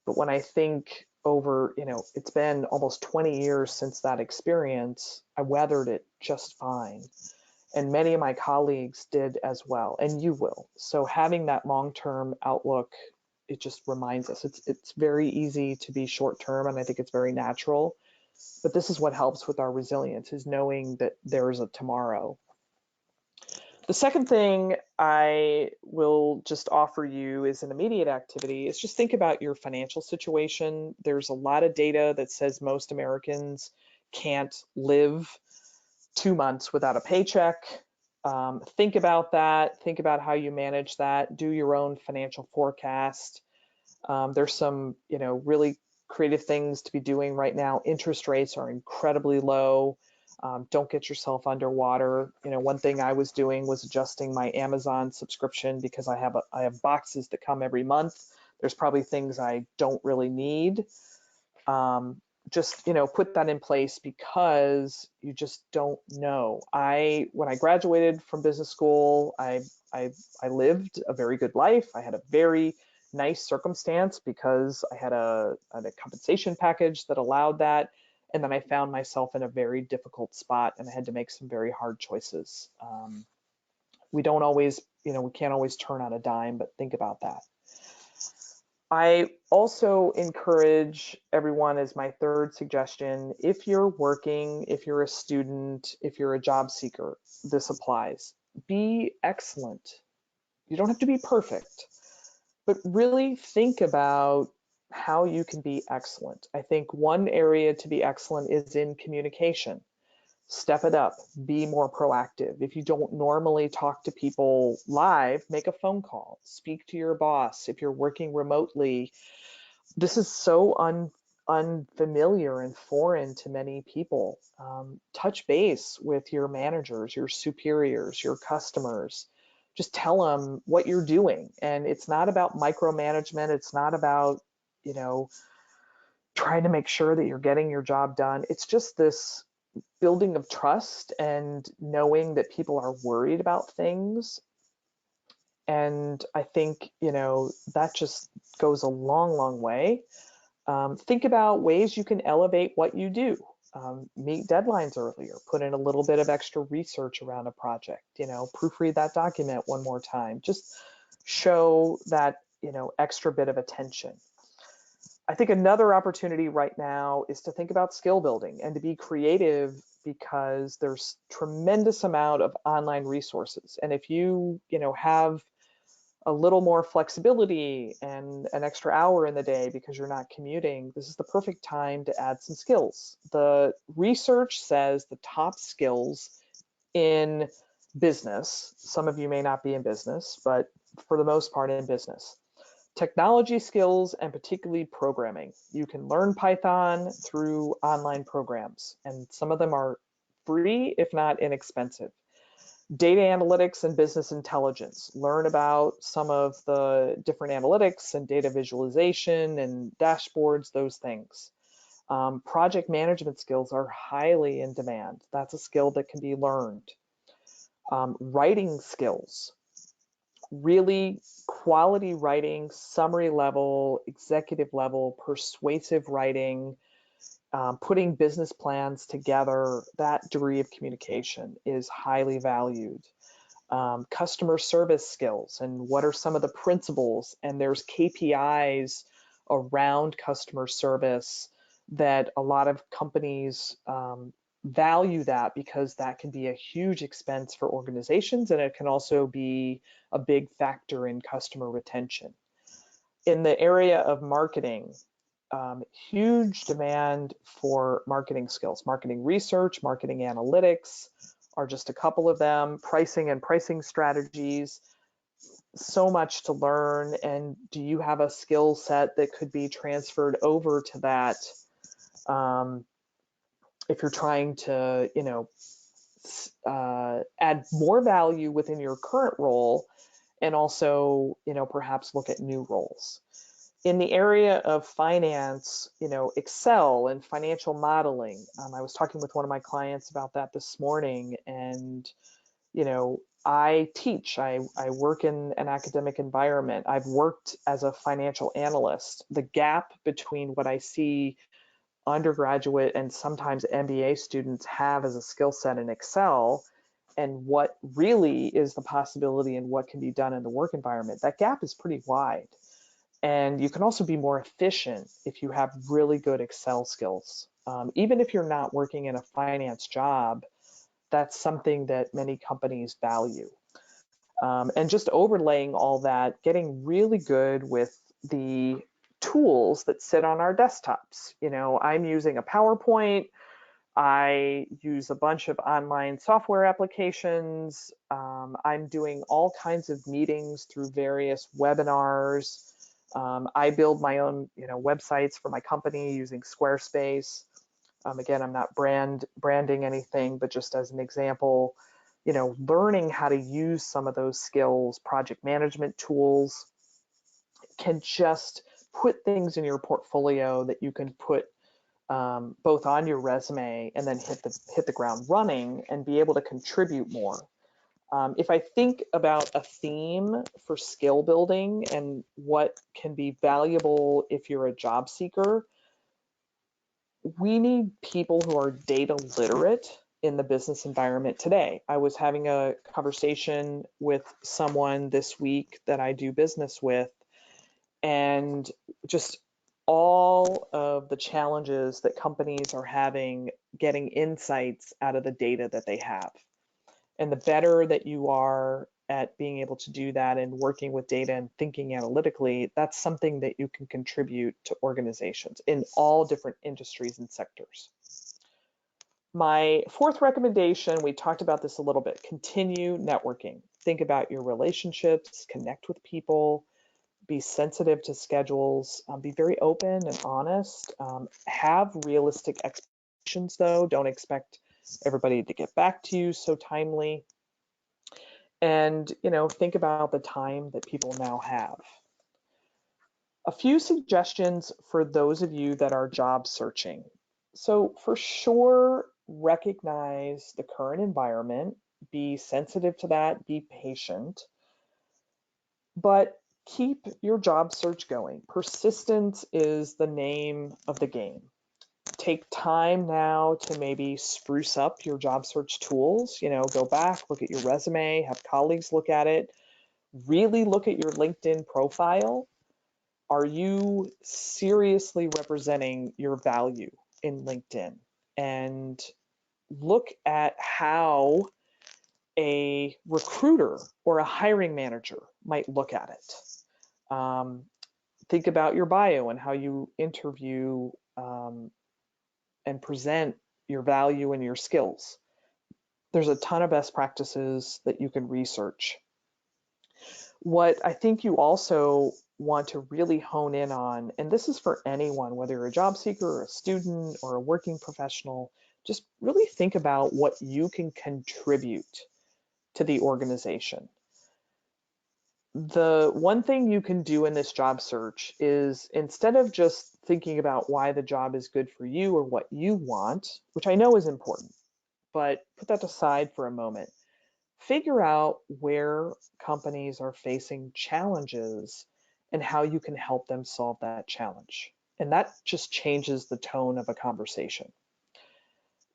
But when I think over, it's been almost 20 years since that experience, I weathered it just fine. And many of my colleagues did as well, and you will. So having that long-term outlook, it just reminds us it's very easy to be short-term, and I think it's very natural. But this is what helps with our resilience, is knowing that there is a tomorrow. The second thing I will just offer you as an immediate activity is just think about your financial situation. There's a lot of data that says most Americans can't live 2 months without a paycheck. Think about that. Think about how you manage that. Do your own financial forecast. There's some, really creative things to be doing right now. Interest rates are incredibly low. Don't get yourself underwater. One thing I was doing was adjusting my Amazon subscription because I have boxes that come every month. There's probably things I don't really need. Just put that in place because you just don't know. When I graduated from business school, I lived a very good life. I had a very nice circumstance because I had a compensation package that allowed that. And then I found myself in a very difficult spot and I had to make some very hard choices. We don't always, we can't always turn on a dime, but think about that. I also encourage everyone, as my third suggestion, if you're working, if you're a student, if you're a job seeker, this applies. Be excellent. You don't have to be perfect, but really think about how you can be excellent. I think one area to be excellent is in communication. Step it up, be more proactive. If you don't normally talk to people live, make a phone call, speak to your boss. If you're working remotely, this is so unfamiliar and foreign to many people. Touch base with your managers, your superiors, your customers. Just tell them what you're doing. And it's not about micromanagement. It's not about, trying to make sure that you're getting your job done. It's just this building of trust and knowing that people are worried about things. And I think, that just goes a long, long way. Think about ways you can elevate what you do. Meet deadlines earlier, put in a little bit of extra research around a project, proofread that document one more time. Just show that, extra bit of attention. I think another opportunity right now is to think about skill building and to be creative, because there's tremendous amount of online resources. And if have a little more flexibility and an extra hour in the day because you're not commuting, this is the perfect time to add some skills. The research says the top skills in business, some of you may not be in business, but for the most part in business, technology skills and particularly programming. You can learn Python through online programs, and some of them are free, if not inexpensive. Data analytics and business intelligence. Learn about some of the different analytics and data visualization and dashboards, those things. Project management skills are highly in demand. That's a skill that can be learned. Writing skills, really quality writing, summary level, executive level, persuasive writing, putting business plans together, that degree of communication is highly valued. Customer service skills, and what are some of the principles, and there's KPIs around customer service that a lot of companies value, that because that can be a huge expense for organizations, and it can also be a big factor in customer retention. In the area of marketing, huge demand for marketing skills. Marketing research, marketing analytics are just a couple of them. Pricing and pricing strategies, so much to learn. And do you have a skill set that could be transferred over to that? If you're trying to, add more value within your current role, and also, perhaps look at new roles. In the area of finance, Excel and financial modeling, I was talking with one of my clients about that this morning, and, I teach, I work in an academic environment. I've worked as a financial analyst. The gap between what I see undergraduate and sometimes MBA students have as a skill set in Excel and what really is the possibility and what can be done in the work environment, that gap is pretty wide. And you can also be more efficient if you have really good Excel skills. Even if you're not working in a finance job, that's something that many companies value. And just overlaying all that, getting really good with the tools that sit on our desktops. I'm using a PowerPoint. I use a bunch of online software applications. I'm doing all kinds of meetings through various webinars. I build my own, websites for my company using Squarespace. Again, I'm not branding anything, but just as an example, learning how to use some of those skills, project management tools, can just put things in your portfolio that you can put both on your resume and then hit the ground running and be able to contribute more. If I think about a theme for skill building and what can be valuable if you're a job seeker, we need people who are data literate in the business environment today. I was having a conversation with someone this week that I do business with, and just all of the challenges that companies are having getting insights out of the data that they have. And the better that you are at being able to do that and working with data and thinking analytically, that's something that you can contribute to organizations in all different industries and sectors. My fourth recommendation, we talked about this a little bit, continue networking. Think about your relationships, connect with people, be sensitive to schedules, be very open and honest, have realistic expectations though, don't expect everybody to get back to you so timely. And, think about the time that people now have. A few suggestions for those of you that are job searching. So for sure, recognize the current environment, be sensitive to that, be patient, but keep your job search going. Persistence is the name of the game. Take time now to maybe spruce up your job search tools. Go back, look at your resume, have colleagues look at it, really look at your LinkedIn profile. Are you seriously representing your value in LinkedIn? And look at how a recruiter or a hiring manager might look at it. Think about your bio and how you interview and present your value and your skills. There's a ton of best practices that you can research. What I think you also want to really hone in on, and this is for anyone, whether you're a job seeker or a student or a working professional, just really think about what you can contribute to the organization. The one thing you can do in this job search is, instead of just thinking about why the job is good for you or what you want, which I know is important, but put that aside for a moment. Figure out where companies are facing challenges and how you can help them solve that challenge. And that just changes the tone of a conversation.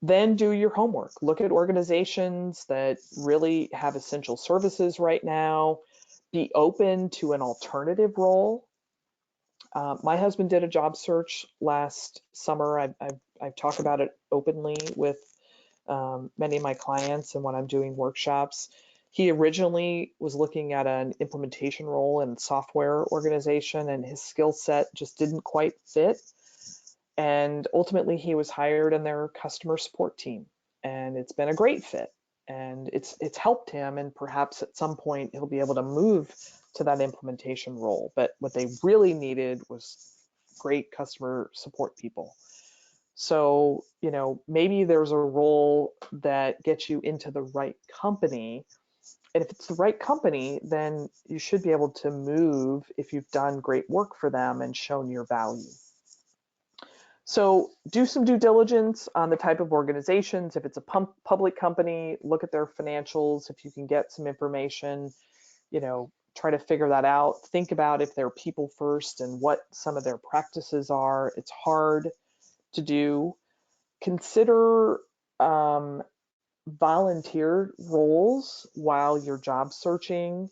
Then do your homework. Look at organizations that really have essential services right now. Be open to an alternative role. My husband did a job search last summer. I've talked about it openly with many of my clients and when I'm doing workshops. He originally was looking at an implementation role in a software organization, and his skill set just didn't quite fit. And ultimately, he was hired in their customer support team, and it's been a great fit. And it's helped him, and perhaps at some point he'll be able to move to that implementation role. But what they really needed was great customer support people. So, maybe there's a role that gets you into the right company. And if it's the right company, then you should be able to move if you've done great work for them and shown your value. So do some due diligence on the type of organizations. If it's a public company, look at their financials. If you can get some information, try to figure that out. Think about if they're people first and what some of their practices are. It's hard to do. Consider volunteer roles while you're job searching,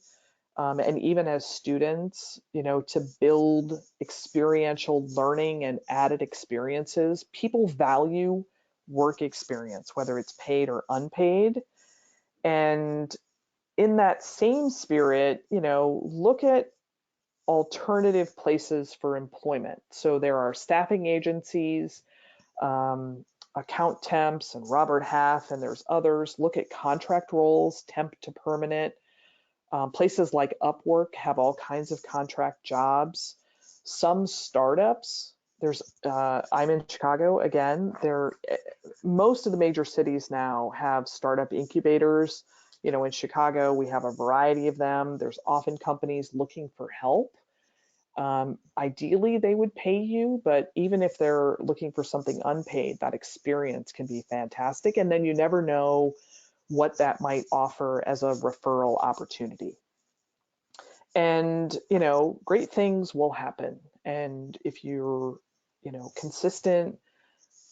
and even as students, to build experiential learning and added experiences. People value work experience, whether it's paid or unpaid. And in that same spirit, look at alternative places for employment. So there are staffing agencies, account temps, and Robert Half, and there's others. Look at contract roles, temp to permanent. Places like Upwork have all kinds of contract jobs. Some startups, I'm in Chicago again. Most of the major cities now have startup incubators. In Chicago, we have a variety of them. There's often companies looking for help. Ideally, they would pay you, but even if they're looking for something unpaid, that experience can be fantastic. And then you never know what that might offer as a referral opportunity. And, great things will happen. And if you're, consistent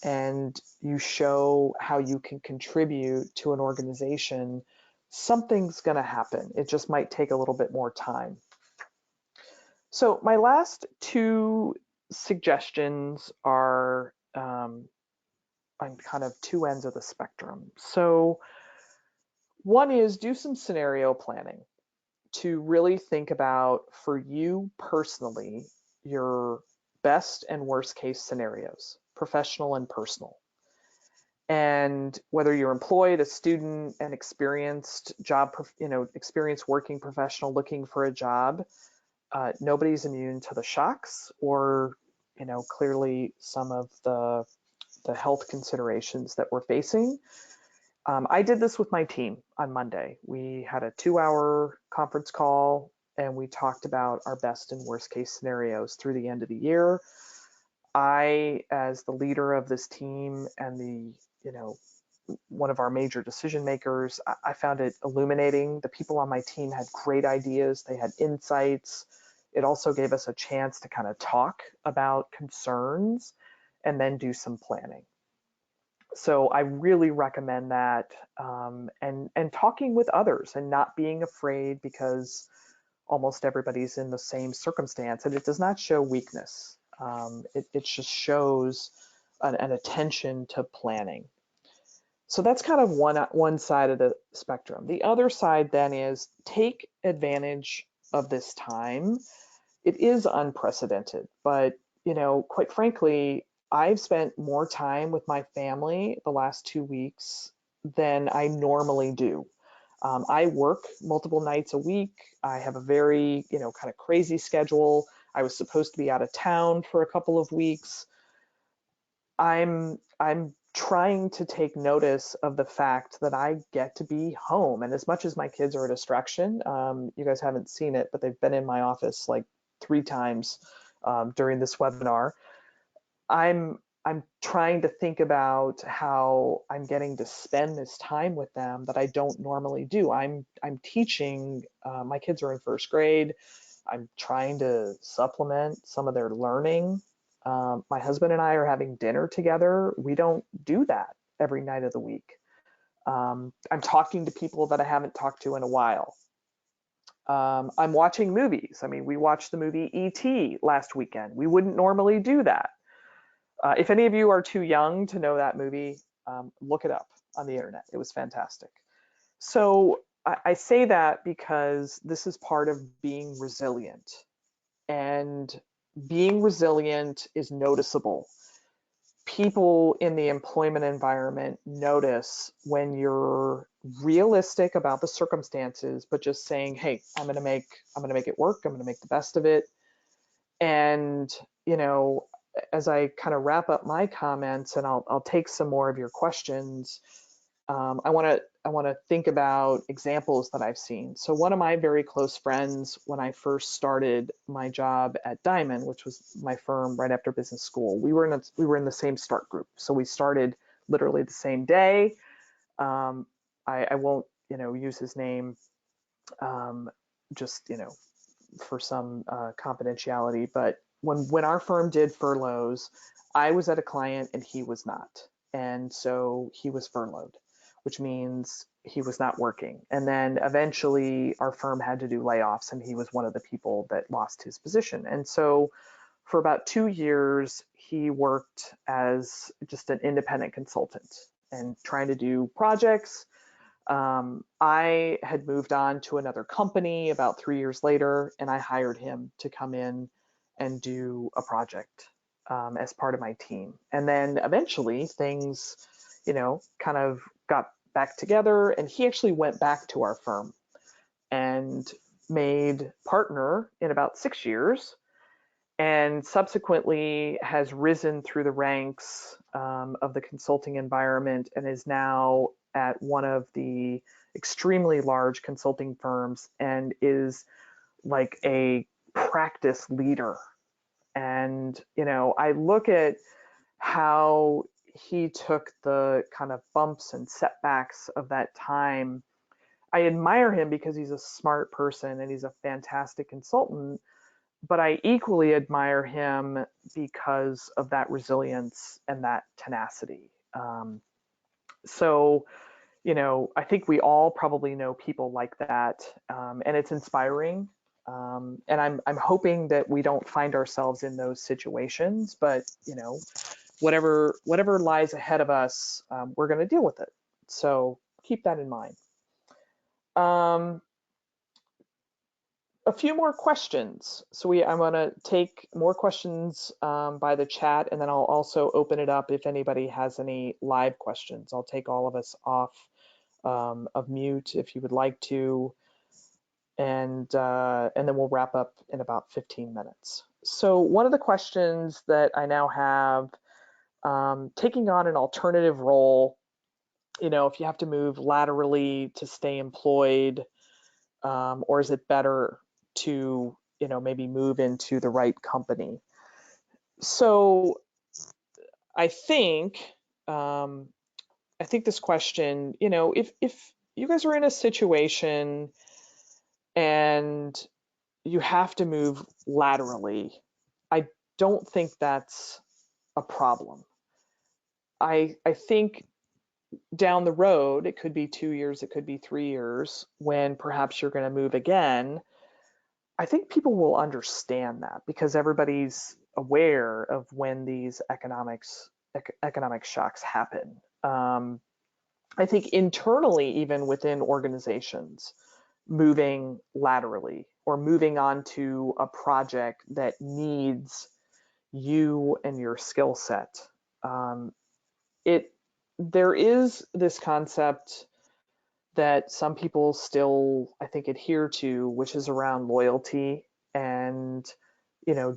and you show how you can contribute to an organization, something's going to happen. It just might take a little bit more time. So my last two suggestions are on kind of two ends of the spectrum. So one is, do some scenario planning to really think about, for you personally, your best and worst case scenarios, professional and personal. And whether you're employed, a student, an experienced experienced working professional looking for a job, nobody's immune to the shocks or, clearly some of the health considerations that we're facing. I did this with my team on Monday. We had a 2-hour conference call and we talked about our best and worst case scenarios through the end of the year. I, as the leader of this team and the one of our major decision makers. I found it illuminating. The people on my team had great ideas. They had insights. It also gave us a chance to kind of talk about concerns and then do some planning. So I really recommend that, and talking with others and not being afraid, because almost everybody's in the same circumstance, and it does not show weakness. It just shows an attention to planning. So that's kind of one side of the spectrum. The other side then is take advantage of this time. It is unprecedented, but quite frankly, I've spent more time with my family the last 2 weeks than I normally do. I work multiple nights a week. I have a very, kind of crazy schedule. I was supposed to be out of town for a couple of weeks. I'm trying to take notice of the fact that I get to be home. And as much as my kids are a distraction, you guys haven't seen it, but they've been in my office like 3 times during this webinar. I'm trying to think about how I'm getting to spend this time with them that I don't normally do. I'm teaching. My kids are in first grade. I'm trying to supplement some of their learning. My husband and I are having dinner together. We don't do that every night of the week. I'm talking to people that I haven't talked to in a while. I'm watching movies. I mean, we watched the movie E.T. last weekend. We wouldn't normally do that. If any of you are too young to know that movie, look it up on the internet. It was fantastic. So I say that because this is part of being resilient. And being resilient is noticeable. People in the employment environment notice when you're realistic about the circumstances, but just saying, hey, I'm gonna make it work, I'm gonna make the best of it. And as I kind of wrap up my comments, and I'll take some more of your questions, I want to think about examples that I've seen. So one of my very close friends, when I first started my job at Diamond, which was my firm right after business school, we were in the same start group. So we started literally the same day. I won't use his name, just for some confidentiality. But when our firm did furloughs, I was at a client and he was not, and so he was furloughed, which means he was not working. And then eventually our firm had to do layoffs, and he was one of the people that lost his position. And so for about 2 years, he worked as just an independent consultant and trying to do projects. I had moved on to another company about 3 years later, and I hired him to come in and do a project as part of my team. And then eventually things, kind of got back together, and he actually went back to our firm and made partner in about 6 years, and subsequently has risen through the ranks of the consulting environment, and is now at one of the extremely large consulting firms, and is like a practice leader. And I look at how he took the kind of bumps and setbacks of that time. I admire him because he's a smart person and he's a fantastic consultant, but I equally admire him because of that resilience and that tenacity. So, I think we all probably know people like that, and it's inspiring. And I'm hoping that we don't find ourselves in those situations, but whatever lies ahead of us, we're going to deal with it. So keep that in mind. A few more questions. So I'm going to take more questions by the chat, and then I'll also open it up if anybody has any live questions. I'll take all of us off of mute if you would like to, and then we'll wrap up in about 15 minutes. So one of the questions that I now have, taking on an alternative role, if you have to move laterally to stay employed, or is it better to maybe move into the right company? So I think I think this question, if you guys are in a situation and you have to move laterally, I don't think that's a problem. I think down the road, it could be 2 years, it could be 3 years, when perhaps you're going to move again. I think people will understand that because everybody's aware of when these economic shocks happen. I think internally, even within organizations, moving laterally or moving on to a project that needs you and your skill set. Um, it There is this concept that some people still, I think, adhere to, which is around loyalty and,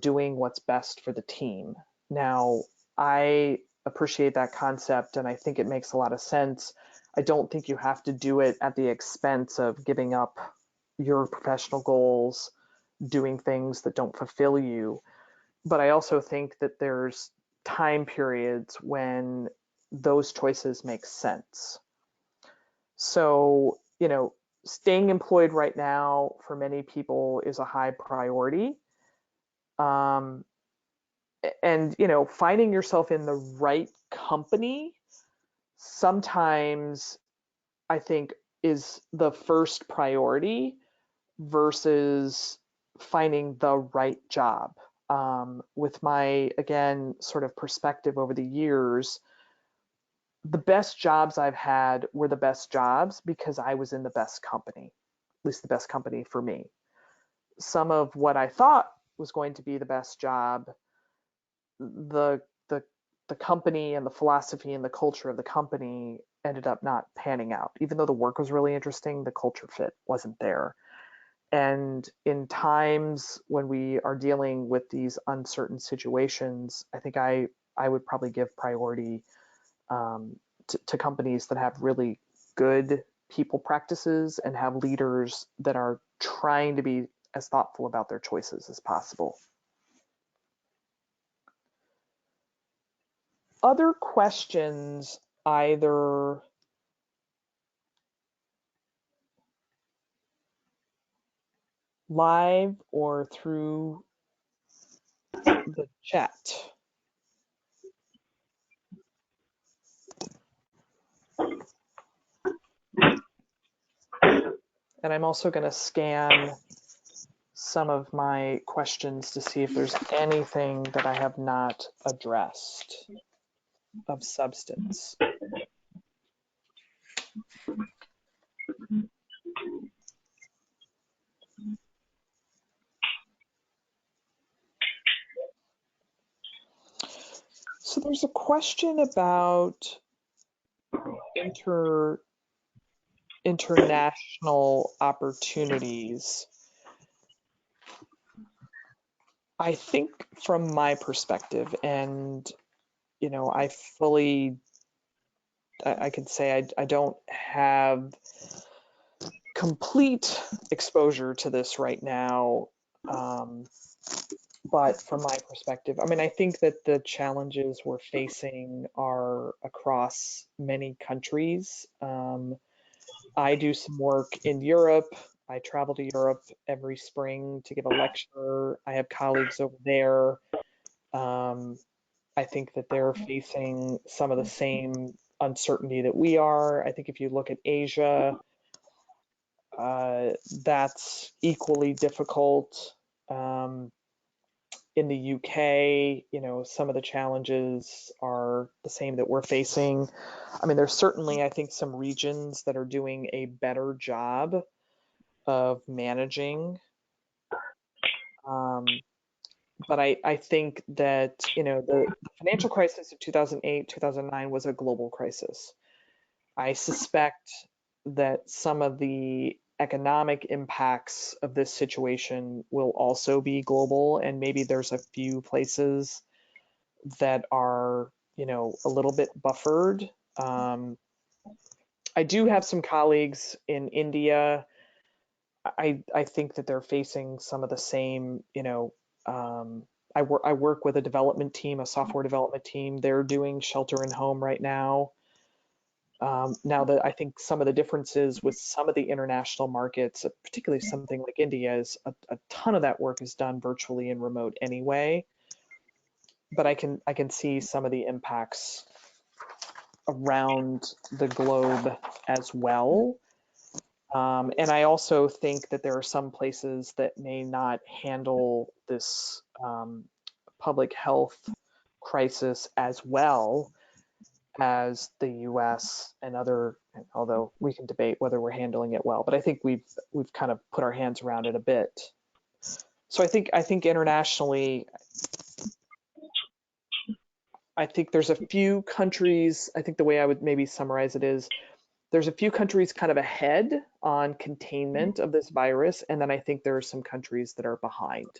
doing what's best for the team. Now, I appreciate that concept and I think it makes a lot of sense. I don't think you have to do it at the expense of giving up your professional goals, doing things that don't fulfill you. But I also think that there's time periods when those choices make sense. So, staying employed right now for many people is a high priority. Um, and, finding yourself in the right company sometimes I think is the first priority versus finding the right job. With my, again, sort of perspective over the years, the best jobs I've had were the best jobs because I was in the best company, at least the best company for me. Some of what I thought was going to be the best job, the the the company and the philosophy and the culture of the company ended up not panning out. Even though the work was really interesting, the culture fit wasn't there. And in times when we are dealing with these uncertain situations, I think I would probably give priority um, to companies that have really good people practices and have leaders that are trying to be as thoughtful about their choices as possible. Other questions, either live or through the chat. And I'm also going to scan some of my questions to see if there's anything that I have not addressed of substance. So there's a question about international opportunities. I think from my perspective, and I fully, I can say I don't have complete exposure to this right now. But from my perspective, I mean, I think that the challenges we're facing are across many countries. I do some work in Europe. I travel to Europe every spring to give a lecture. I have colleagues over there. Um, I think that they're facing some of the same uncertainty that we are. I think if you look at Asia, that's equally difficult. In the UK, some of the challenges are the same that we're facing. I mean, there's certainly, I think, some regions that are doing a better job of managing. Um, but I think that, the financial crisis of 2008, 2009 was a global crisis. I suspect that some of the economic impacts of this situation will also be global, and maybe there's a few places that are, a little bit buffered. I do have some colleagues in India. I think that they're facing some of the same, I work with a development team, a software development team. They're doing shelter in home right now. Now that I think some of the differences with some of the international markets, particularly something like India, is a ton of that work is done virtually and remote anyway. But I can see some of the impacts around the globe as well. And I also think that there are some places that may not handle this public health crisis as well as the US and other, although we can debate whether we're handling it well, but I think we've kind of put our hands around it a bit. So I think internationally, I think there's a few countries, I think the way I would maybe summarize it is there's a few countries kind of ahead on containment of this virus, and then I think there are some countries that are behind.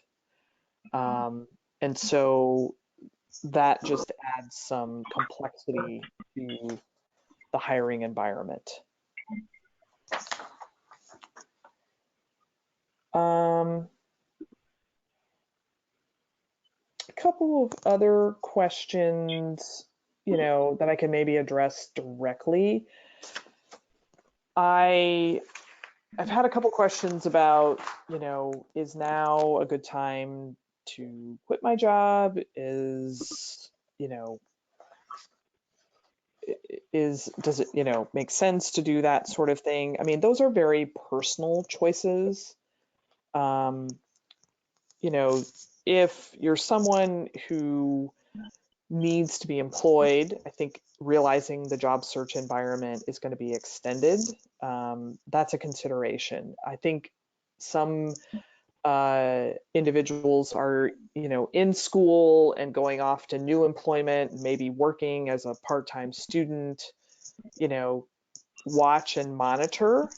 And so that just adds some complexity to the hiring environment. A couple of other questions, that I can maybe address directly. I've had a couple questions about, is now a good time to quit my job? Does it, make sense to do that sort of thing? I mean, those are very personal choices. If you're someone who needs to be employed, I think realizing the job search environment is going to be extended. That's a consideration. I think some individuals are, in school and going off to new employment, maybe working as a part-time student, watch and monitor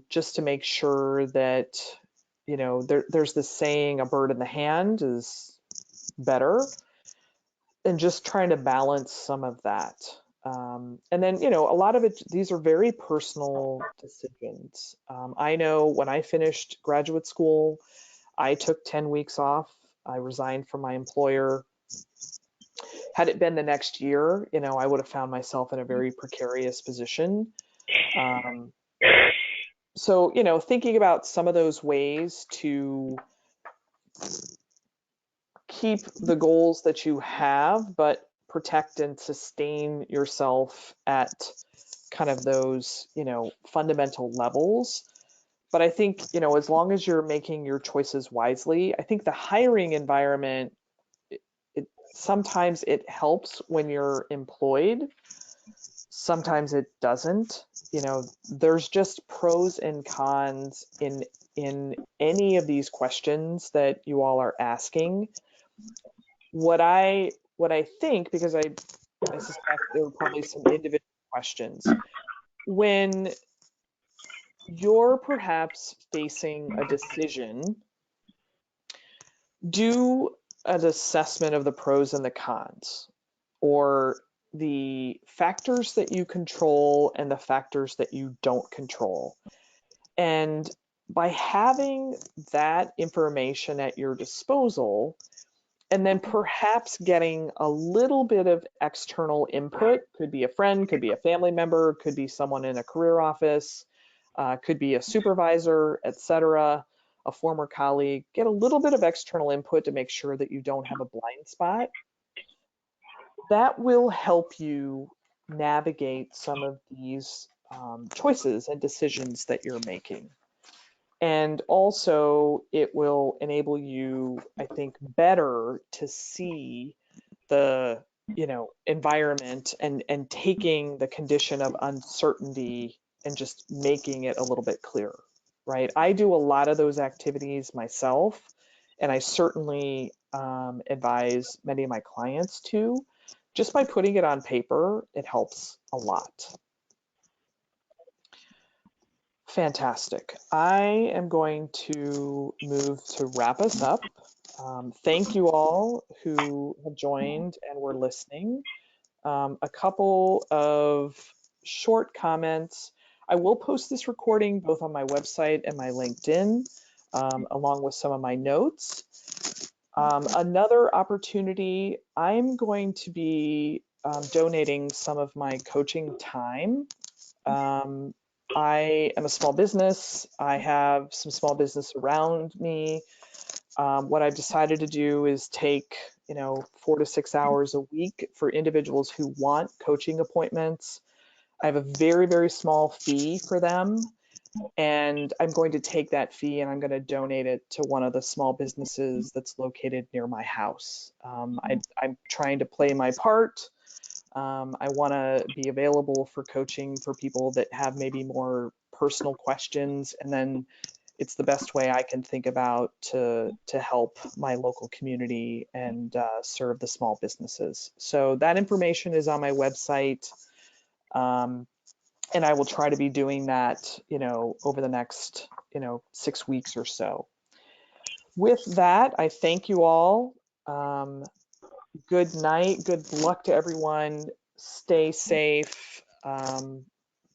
just to make sure that, there's this saying, a bird in the hand is better, and just trying to balance some of that. And then, a lot of it, these are very personal decisions. I know when I finished graduate school, I took 10 weeks off. I resigned from my employer. Had it been the next year, I would have found myself in a very precarious position. So, thinking about some of those ways to keep the goals that you have, but protect and sustain yourself at kind of those, fundamental levels. But I think, as long as you're making your choices wisely, I think the hiring environment, sometimes it helps when you're employed. Sometimes it doesn't. There's just pros and cons in any of these questions that you all are asking. What I think, because I suspect there are probably some individual questions, when you're perhaps facing a decision, do an assessment of the pros and the cons, or the factors that you control and the factors that you don't control. And by having that information at your disposal, and then perhaps getting a little bit of external input, could be a friend, could be a family member, could be someone in a career office, could be a supervisor, etc., a former colleague, get a little bit of external input to make sure that you don't have a blind spot. That will help you navigate some of these choices and decisions that you're making. And also, it will enable you, I think, better to see the, environment and taking the condition of uncertainty and just making it a little bit clearer, right? I do a lot of those activities myself, and I certainly advise many of my clients to. Just by putting it on paper, it helps a lot. Fantastic. I am going to move to wrap us up. Thank you all who have joined and were listening. A couple of short comments. I will post this recording both on my website and my LinkedIn, along with some of my notes. Another opportunity, I'm going to be donating some of my coaching time. Um, I am a small business. I have some small business around me. What I've decided to do is take, 4 to 6 hours a week for individuals who want coaching appointments. I have a very, very small fee for them, and I'm going to take that fee and I'm going to donate it to one of the small businesses that's located near my house. I'm trying to play my part. I want to be available for coaching for people that have maybe more personal questions, and then it's the best way I can think about to help my local community and serve the small businesses. So that information is on my website, and I will try to be doing that, over the next, 6 weeks or so. With that, I thank you all. Good night. Good luck to everyone. Stay safe.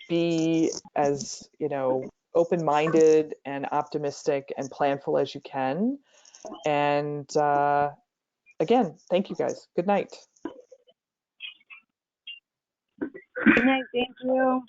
Be as, open-minded and optimistic and planful as you can. And again, thank you guys. Good night. Good night. Thank you.